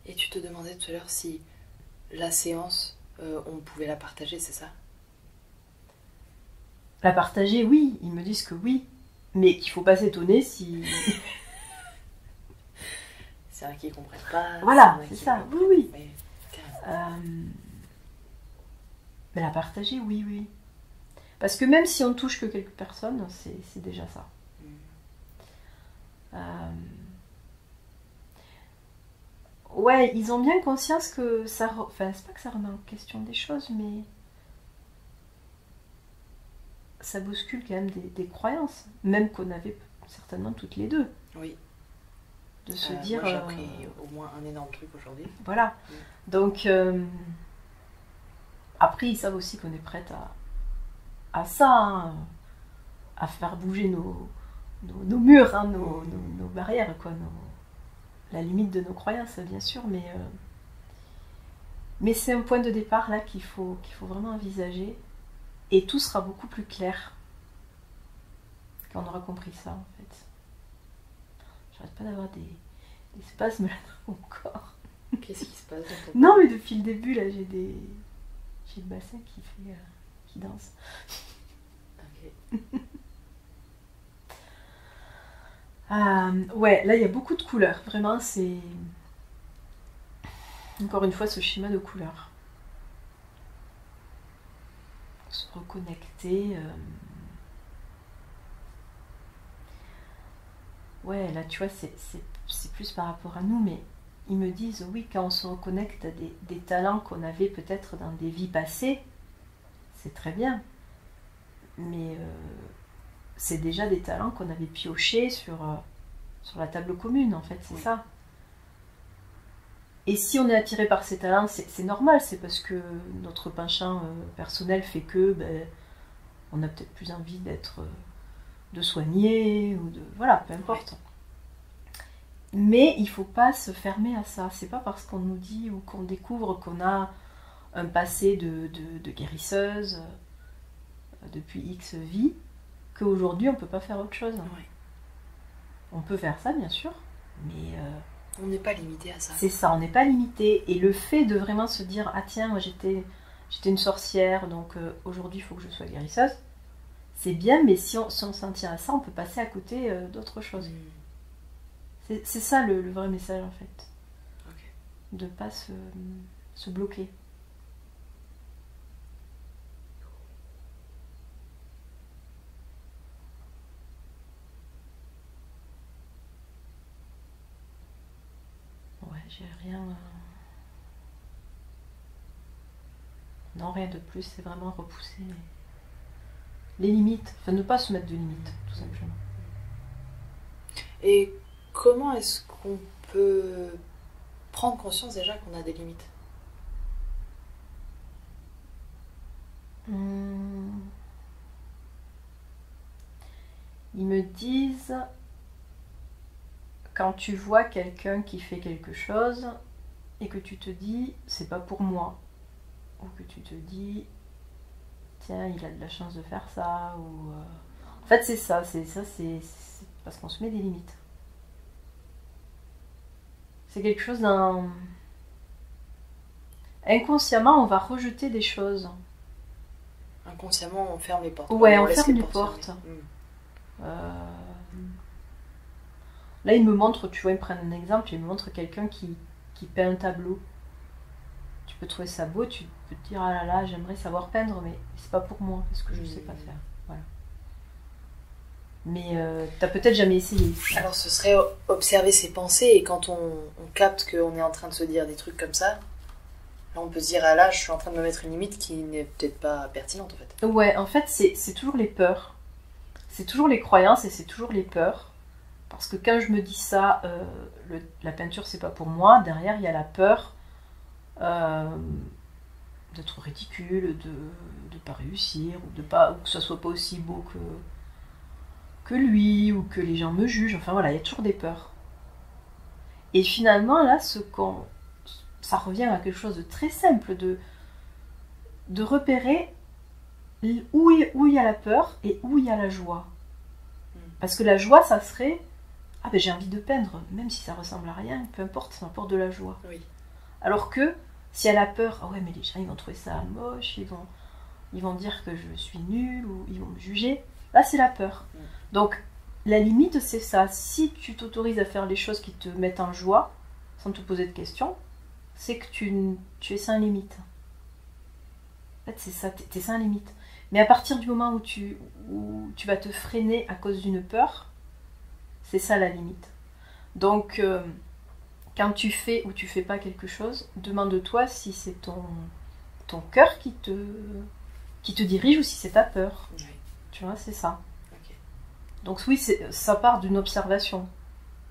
Et tu te demandais tout à l'heure si la séance, on pouvait la partager, c'est ça? La partager, oui. Ils me disent que oui. Mais qu'il ne faut pas s'étonner si... C'est vrai qu'ils ne comprennent pas. Voilà, c'est ça. Oui. Mais la partager, oui. Parce que même si on touche que quelques personnes, c'est déjà ça. Ouais, ils ont bien conscience que ça... Enfin, c'est pas que ça remet en question des choses, mais ça bouscule quand même des croyances, même qu'on avait certainement toutes les deux. Oui. De se dire... Moi, j'ai appris au moins un énorme truc aujourd'hui. Voilà. Donc, après, ils savent aussi qu'on est prête à ça, hein, à faire bouger nos murs, hein, nos barrières, quoi, la limite de nos croyances, bien sûr, mais c'est un point de départ là qu'il faut vraiment envisager, et tout sera beaucoup plus clair quand on aura compris ça, en fait. J'arrête pas d'avoir des spasmes là dans mon corps. Qu'est-ce qui se passe dans ton Non, mais depuis le début, là, j'ai le bassin qui danse. Ok. Ouais, là, il y a beaucoup de couleurs. Vraiment, c'est... Encore une fois, ce schéma de couleurs. Se reconnecter. Ouais, là, tu vois, c'est plus par rapport à nous, mais ils me disent, oui, quand on se reconnecte à des talents qu'on avait peut-être dans des vies passées, c'est très bien. Mais c'est déjà des talents qu'on avait piochés sur la table commune, en fait, c'est ça. Et si on est attiré par ces talents, c'est normal, c'est parce que notre penchant personnel fait que on a peut-être plus envie de soigner, ou de... Voilà, peu importe. Mais il ne faut pas se fermer à ça. C'est pas parce qu'on nous dit ou qu'on découvre qu'on a un passé de guérisseuse depuis X vies, qu'aujourd'hui on ne peut pas faire autre chose. Oui. On peut faire ça, bien sûr, mais... on n'est pas limité à ça. C'est ça, on n'est pas limité. Et le fait de vraiment se dire, ah tiens, moi j'étais une sorcière, donc aujourd'hui il faut que je sois guérisseuse, c'est bien, mais si on s'en tient à ça, on peut passer à côté d'autres choses. C'est ça le vrai message, en fait. Okay. De ne pas se bloquer. Ouais, j'ai rien... Non, rien de plus, c'est vraiment repousser les limites. Enfin, ne pas se mettre de limites, tout simplement. Et comment est-ce qu'on peut prendre conscience déjà qu'on a des limites ? Ils me disent, quand tu vois quelqu'un qui fait quelque chose et que tu te dis, c'est pas pour moi, ou que tu te dis, tiens, il a de la chance de faire ça, ou... En fait, c'est parce qu'on se met des limites. C'est quelque chose d'un... Inconsciemment, on va rejeter des choses. Inconsciemment, on ferme les portes. Ouais, on ferme les portes. Là, il me montre, tu vois, il me prend un exemple, il me montre quelqu'un qui peint un tableau. Tu peux trouver ça beau, tu peux te dire, ah là là, j'aimerais savoir peindre, mais c'est pas pour moi, parce que je sais pas faire. Voilà. Mais t'as peut-être jamais essayé. Alors, ce serait observer ses pensées, et quand on capte qu'on est en train de se dire des trucs comme ça, là, on peut se dire, ah là, je suis en train de me mettre une limite qui n'est peut-être pas pertinente, en fait. Ouais, en fait, c'est toujours les peurs. C'est toujours les croyances et c'est toujours les peurs. Parce que quand je me dis ça, la peinture, c'est pas pour moi, derrière, il y a la peur d'être ridicule, de pas réussir, ou que ça soit pas aussi beau que lui, ou que les gens me jugent. Enfin voilà, il y a toujours des peurs. Et finalement, là, ça revient à quelque chose de très simple, de repérer où il y a la peur et où il y a la joie. Parce que la joie, ça serait, ah ben j'ai envie de peindre, même si ça ressemble à rien, peu importe, ça m'apporte de la joie. Oui. Alors que, si elle a peur, ah ouais, mais les gens, ils vont trouver ça moche, ils vont dire que je suis nulle, ou ils vont me juger. Là, c'est la peur. Donc, la limite, c'est ça. Si tu t'autorises à faire les choses qui te mettent en joie, sans te poser de questions, c'est que tu es sans limite. En fait, c'est ça, tu es sans limite. Mais à partir du moment où tu vas te freiner à cause d'une peur, c'est ça la limite. Donc, quand tu fais ou tu fais pas quelque chose, demande-toi si c'est ton cœur qui te dirige ou si c'est ta peur. Oui. Tu vois, c'est ça. Ok. Donc oui, ça part d'une observation.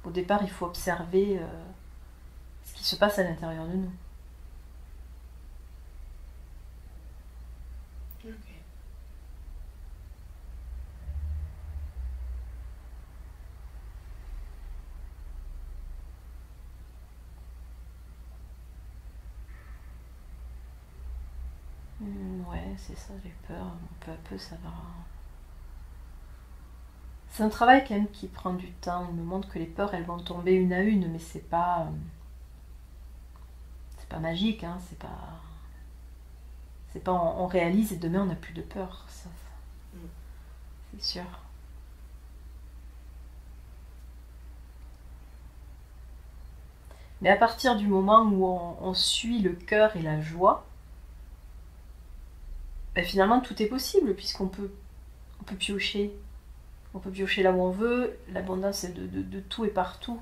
Au départ, il faut observer ce qui se passe à l'intérieur de nous. Ok. Ouais, c'est ça, les peurs. Peu à peu, ça va. C'est un travail quand même qui prend du temps. On me montre que les peurs, elles vont tomber une à une, mais c'est pas magique, hein. C'est pas on réalise et demain on n'a plus de peur. Ça, c'est sûr. Mais à partir du moment où on suit le cœur et la joie, ben finalement tout est possible puisqu'on peut piocher. On peut piocher là où on veut, l'abondance est de tout et partout.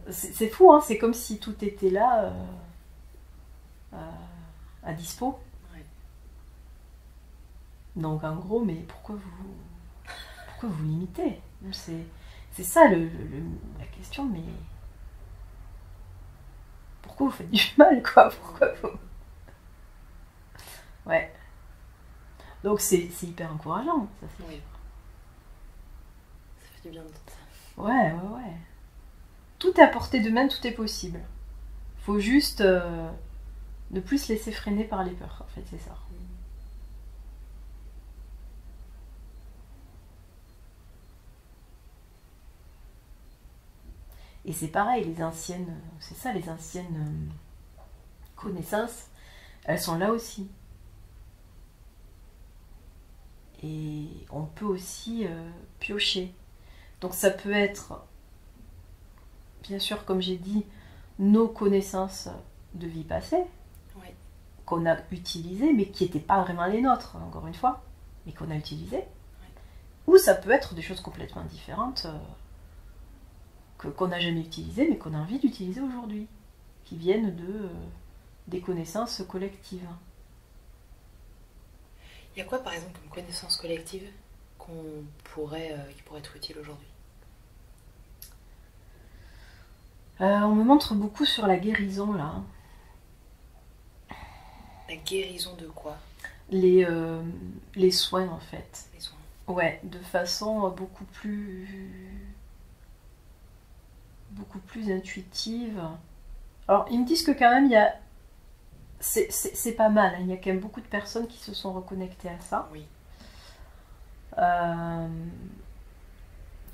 C'est fou, hein, c'est comme si tout était là à dispo. Ouais. Donc en gros, mais pourquoi vous limitez? C'est ça la question, mais pourquoi vous faites du mal, quoi? Pourquoi vous... Ouais. Donc c'est hyper encourageant, ça c'est Oui. Ça fait du bien d'entendre ça. Ouais. Tout est à portée de main, tout est possible. Faut juste ne plus se laisser freiner par les peurs, en fait, c'est ça. Et c'est pareil, les anciennes connaissances, elles sont là aussi. Et on peut aussi piocher. Donc ça peut être, bien sûr, comme j'ai dit, nos connaissances de vie passée, Oui. qu'on a utilisées, mais qui n'étaient pas vraiment les nôtres, encore une fois, mais qu'on a utilisées. Ou ça peut être des choses complètement différentes qu'on n'a jamais utilisées, mais qu'on a envie d'utiliser aujourd'hui, qui viennent des connaissances collectives. Il y a quoi par exemple comme connaissance collective qui pourrait être utile aujourd'hui? On me montre beaucoup sur la guérison là. La guérison de quoi? Les soins en fait. Les soins. Ouais, de façon beaucoup plus intuitive. Alors ils me disent que quand même il y a... C'est pas mal, hein. Il y a quand même beaucoup de personnes qui se sont reconnectées à ça. Oui.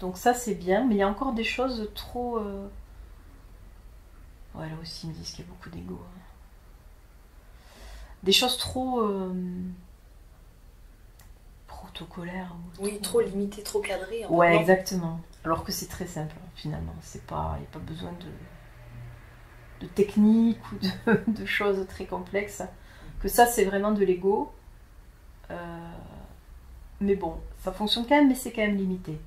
Donc ça c'est bien, mais il y a encore des choses trop... Ouais, là aussi ils me disent qu'il y a beaucoup d'ego. Hein. Des choses trop protocolaires. Oui, trop limitées, trop cadrées. Ouais, exactement. Alors que c'est très simple finalement. Il n'y a pas besoin de technique ou de choses très complexes. Que ça c'est vraiment de l'ego. Mais bon, ça fonctionne quand même, mais c'est quand même limité.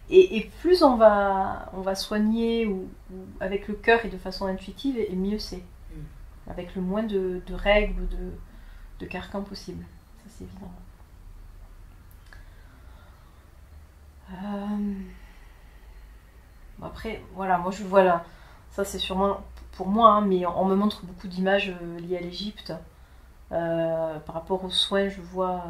Et plus on va soigner ou avec le cœur et de façon intuitive, et mieux c'est. Avec le moins de règles ou de carcans possible. Ça c'est évident. Bon, après, voilà, moi je vois là, ça c'est sûrement pour moi, hein, mais on me montre beaucoup d'images liées à l'Égypte. Par rapport aux soins, je vois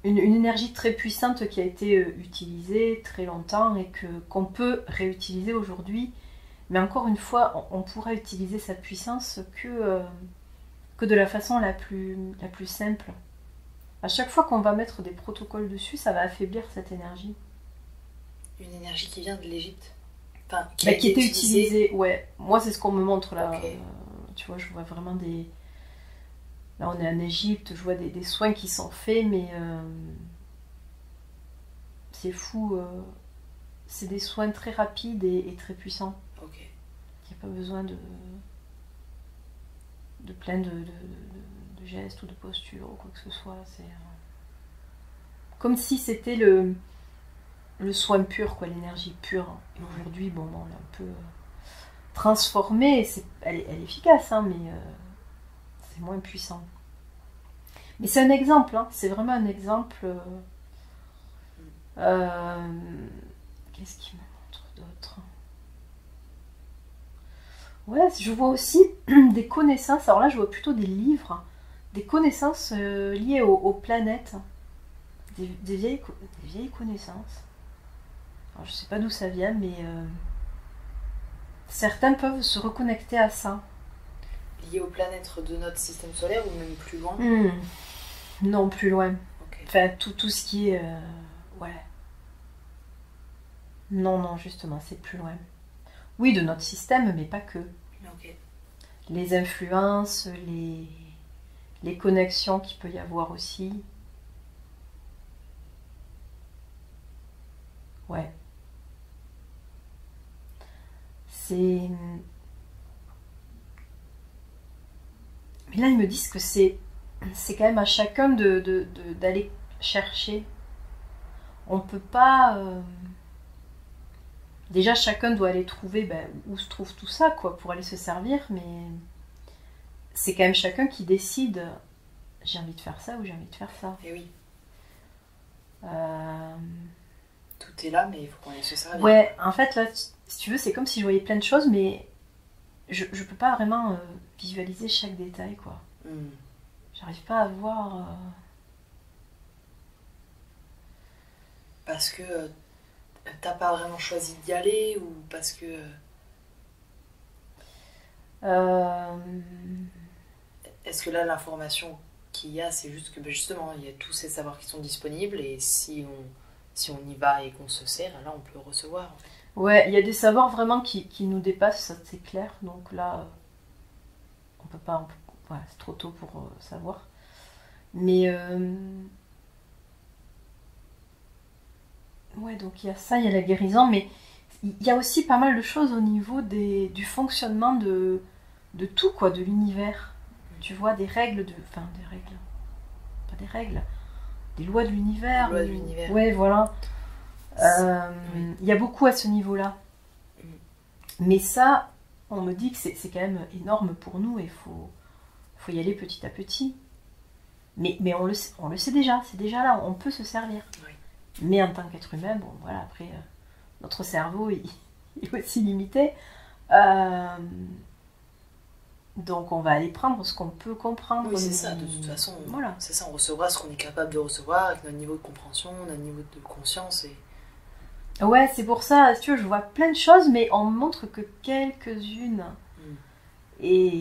une énergie très puissante qui a été utilisée très longtemps et qu'on peut réutiliser aujourd'hui. Mais encore une fois, on pourra utiliser cette puissance que de la façon la plus simple. À chaque fois qu'on va mettre des protocoles dessus, ça va affaiblir cette énergie. Une énergie qui vient de l'Égypte, enfin, qui était utilisée. Ouais, moi c'est ce qu'on me montre là. Okay. Tu vois, je vois vraiment des... Là on est en Égypte, je vois des soins qui sont faits, mais c'est fou. C'est des soins très rapides et très puissants. Ok. Il n'y a pas besoin de plein de gestes ou de postures ou quoi que ce soit. C'est comme si c'était le soin pur, quoi, l'énergie pure. Et aujourd'hui, bon, on l'a un peu transformer, elle est efficace, hein, mais c'est moins puissant. Mais c'est un exemple, hein, c'est vraiment un exemple. Qu'est-ce qu'il me montre d'autre? Ouais, je vois aussi des connaissances, alors là je vois plutôt des livres, des connaissances liées aux planètes, des vieilles connaissances. Alors je sais pas d'où ça vient, mais certains peuvent se reconnecter à ça. Liées aux planètes de notre système solaire ou même plus loin? Non, plus loin. Okay. Enfin, tout ce qui est... ouais. Non, justement, c'est plus loin. Oui, de notre système, mais pas que. Okay. Les influences, les connexions qu'il peut y avoir aussi. Ouais. Mais là, ils me disent que c'est quand même à chacun d'aller chercher. On peut pas... Déjà, chacun doit aller trouver où se trouve tout ça, quoi, pour aller se servir, mais c'est quand même chacun qui décide, j'ai envie de faire ça ou j'ai envie de faire ça. Et oui. Tout est là, mais il faut qu'on aille se servir. Ouais, en fait, là, si tu veux, c'est comme si je voyais plein de choses, mais je peux pas vraiment visualiser chaque détail, quoi. J'arrive pas à voir... Parce que t'as pas vraiment choisi d'y aller, ou parce que... Est-ce que là, l'information qu'il y a, c'est juste que justement, il y a tous ces savoirs qui sont disponibles, et si on y va et qu'on se sert, là, on peut recevoir, en fait. Ouais, il y a des savoirs vraiment qui nous dépassent, ça c'est clair, donc là, on peut pas... voilà, c'est trop tôt pour savoir. Mais... ouais, donc il y a ça, il y a la guérison, mais il y a aussi pas mal de choses au niveau du fonctionnement de tout, quoi, de l'univers. Tu vois, des règles enfin, des règles. Pas des règles. Des lois de l'univers. Des lois de l'univers. Ouais, voilà. Il y a beaucoup à ce niveau-là. Mais ça, on me dit que c'est quand même énorme pour nous et il faut y aller petit à petit. Mais on le sait déjà, c'est déjà là, on peut se servir. Oui. Mais en tant qu'être humain, bon voilà, après, notre cerveau il est aussi limité. Donc on va aller prendre ce qu'on peut comprendre. Oui, c'est ça, de toute façon, voilà. C'est ça, on recevra ce qu'on est capable de recevoir avec notre niveau de compréhension, notre niveau de conscience. Ouais, c'est pour ça, si tu veux, je vois plein de choses, mais on me montre que quelques-unes. Et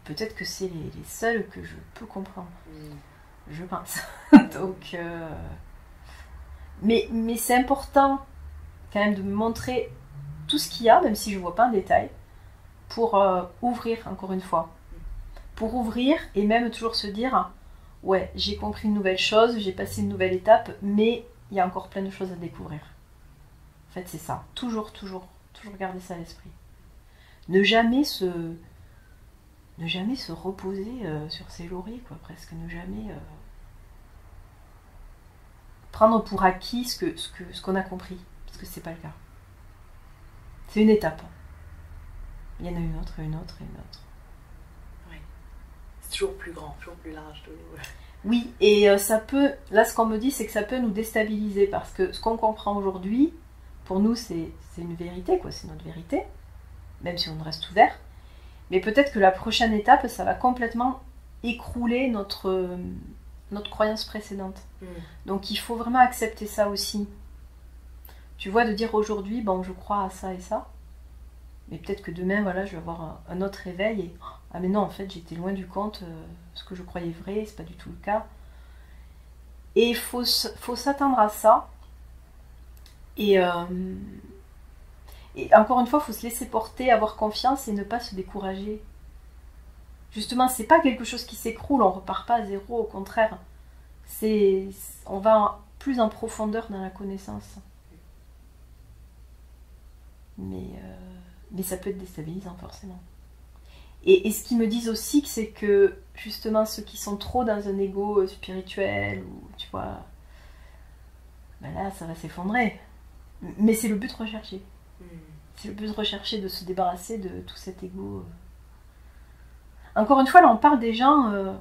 peut-être que c'est les seules que je peux comprendre. Je pense. Donc, mais c'est important quand même de me montrer tout ce qu'il y a, même si je ne vois pas en détail, pour ouvrir, encore une fois. Pour ouvrir et même toujours se dire, ouais, j'ai compris une nouvelle chose, j'ai passé une nouvelle étape, mais il y a encore plein de choses à découvrir. En fait, c'est ça. Toujours garder ça à l'esprit. Ne jamais se reposer sur ses lauriers, quoi, presque. Ne jamais prendre pour acquis ce qu'on a compris, parce que c'est pas le cas. C'est une étape. Il y en a une autre, une autre et une autre. Oui. C'est toujours plus grand, toujours plus large. Oui, et ça peut... Là, ce qu'on me dit, c'est que ça peut nous déstabiliser, parce que ce qu'on comprend aujourd'hui, pour nous, c'est une vérité, quoi. C'est notre vérité, même si on reste ouvert. Mais peut-être que la prochaine étape, ça va complètement écrouler notre croyance précédente. Donc il faut vraiment accepter ça aussi. Tu vois, de dire aujourd'hui, bon, je crois à ça et ça, mais peut-être que demain, voilà, je vais avoir un autre réveil et ah mais non, en fait, j'étais loin du compte, ce que je croyais vrai, c'est pas du tout le cas. Et il faut s'attendre à ça. Et encore une fois, il faut se laisser porter, avoir confiance et ne pas se décourager. Justement, c'est pas quelque chose qui s'écroule, on repart pas à zéro, au contraire. On va plus en profondeur dans la connaissance. Mais ça peut être déstabilisant, forcément. Et ce qu'ils me disent aussi, c'est que, justement, ceux qui sont trop dans un ego spirituel, ou tu vois, ben là, ça va s'effondrer. Mais c'est le but recherché. C'est le plus recherché de se débarrasser de tout cet ego. Encore une fois, là, on parle des gens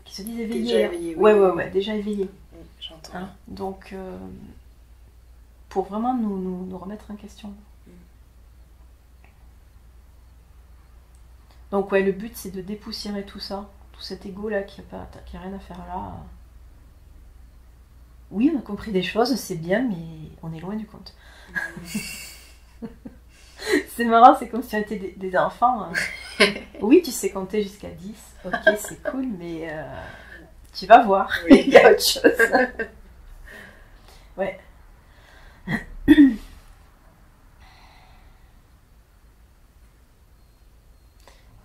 qui se disent éveillés. Déjà éveillés, oui. Ouais, déjà éveillés. J'entends. Hein, donc, pour vraiment nous remettre en question. Donc, ouais, le but, c'est de dépoussiérer tout ça, tout cet ego-là qui a rien à faire là. Oui, on a compris des choses, c'est bien, mais on est loin du compte. C'est marrant, c'est comme si on était des enfants. Oui, tu sais compter jusqu'à 10. Ok, c'est cool, mais tu vas voir, Oui. il y a autre chose. Ouais.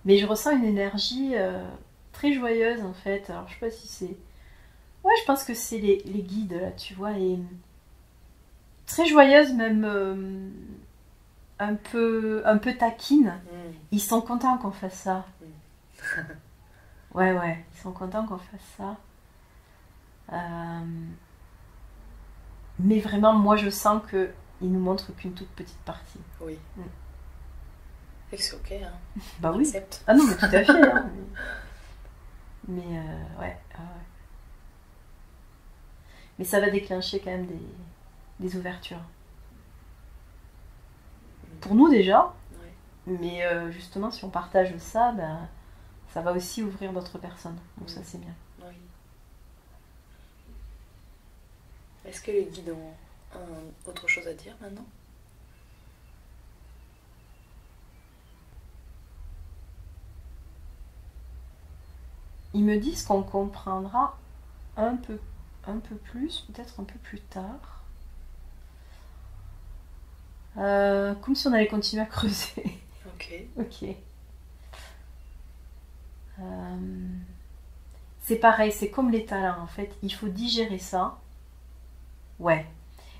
Mais je ressens une énergie très joyeuse en fait. Alors je sais pas si c'est... Ouais, je pense que c'est les guides là, tu vois. Et très joyeuse, même un peu taquine. Ils sont contents qu'on fasse ça. Ouais, ils sont contents qu'on fasse ça. Mais vraiment, moi je sens qu'ils nous montrent qu'une toute petite partie. Oui. Et que c'est ok, hein. Bah On oui. accepte. Ah non, mais tout à fait. Hein. Mais ouais. Mais ça va déclencher quand même des ouvertures. Pour nous déjà, mais justement si on partage ça, ben, ça va aussi ouvrir d'autres personnes. Donc ça c'est bien. Oui. Est-ce que les guides ont autre chose à dire maintenant? Ils me disent qu'on comprendra un peu plus, peut-être un peu plus tard. Comme si on allait continuer à creuser. Ok. C'est pareil, c'est comme les talents en fait. Il faut digérer ça. Ouais.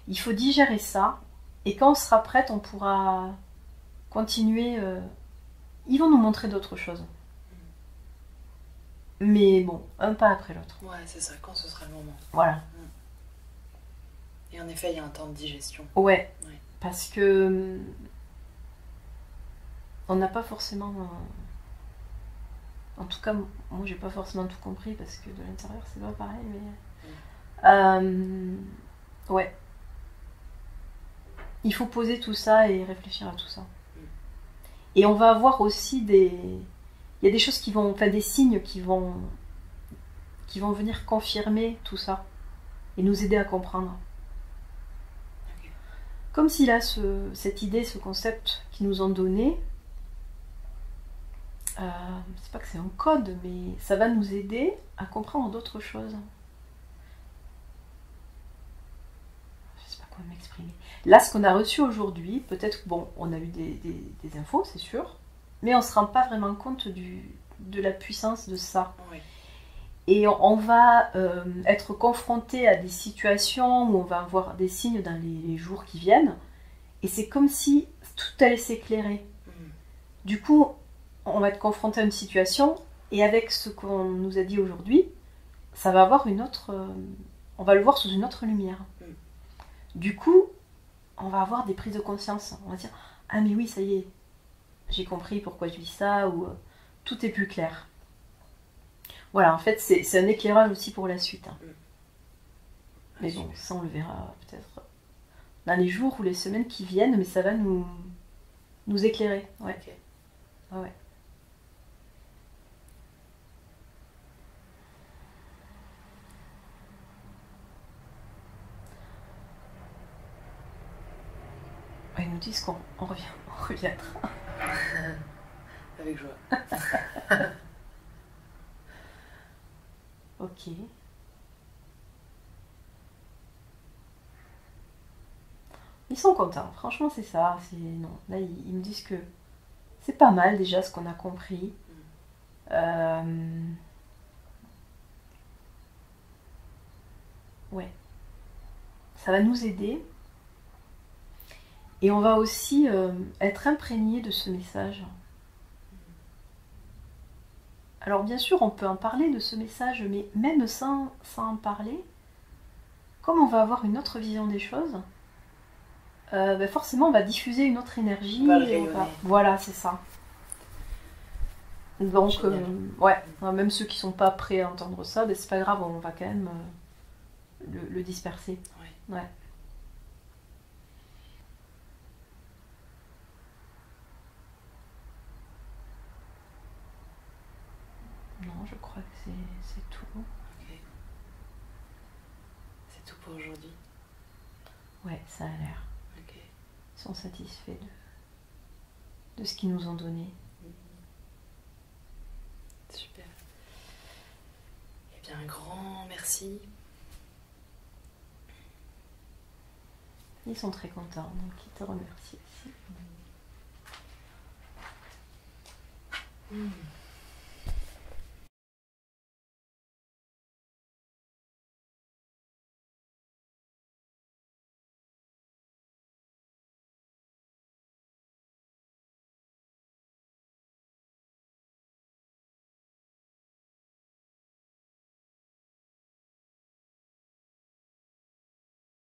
Il faut digérer ça. Et quand on sera prête, on pourra continuer. Ils vont nous montrer d'autres choses. Mais bon, un pas après l'autre. Ouais, c'est ça, quand ce sera le moment. Voilà. Et en effet, il y a un temps de digestion. Ouais. Parce que on n'a pas forcément... En tout cas, moi j'ai pas forcément tout compris parce que de l'intérieur c'est pas pareil, mais... ouais. Il faut poser tout ça et réfléchir à tout ça. Et on va avoir aussi des... Il y a des choses qui vont... Enfin des signes qui vont venir confirmer tout ça et nous aider à comprendre. Comme si là, cette idée, ce concept qu'ils nous ont donné, c'est pas que c'est un code, mais ça va nous aider à comprendre d'autres choses. Je sais pas comment m'exprimer. Là, ce qu'on a reçu aujourd'hui, peut-être, bon, on a eu des infos, c'est sûr, mais on se rend pas vraiment compte de la puissance de ça. Oui. Et on va être confronté à des situations où on va avoir des signes dans les jours qui viennent. Et c'est comme si tout allait s'éclairer. Du coup, on va être confronté à une situation. Et avec ce qu'on nous a dit aujourd'hui, ça va avoir une autre... on va le voir sous une autre lumière. Du coup, on va avoir des prises de conscience. On va dire, ah mais oui, ça y est, j'ai compris pourquoi je vis ça. Ou tout est plus clair. Voilà, en fait, c'est un éclairage aussi pour la suite. Hein. Mais bon, ça on le verra peut-être dans les jours ou les semaines qui viennent, mais ça va nous éclairer. Ouais. Okay. Ouais. Ils nous disent qu'on reviendra. Avec joie. Ok. Ils sont contents, franchement c'est ça. Non. Là ils me disent que c'est pas mal déjà ce qu'on a compris. Ouais. Ça va nous aider. Et on va aussi être imprégné de ce message. Alors bien sûr, on peut en parler de ce message, mais même sans en parler, comme on va avoir une autre vision des choses, forcément on va diffuser une autre énergie. On va le et rayonner. Voilà, c'est ça. Donc, Génial. ouais, même ceux qui sont pas prêts à entendre ça, c'est pas grave, on va quand même le disperser. Ouais. Ouais. Non, je crois que c'est tout. Ok. C'est tout pour aujourd'hui. Ouais, ça a l'air. Ok. Ils sont satisfaits de ce qu'ils nous ont donné. Super. Eh bien, un grand merci. Ils sont très contents, donc ils te remercient aussi. Mmh.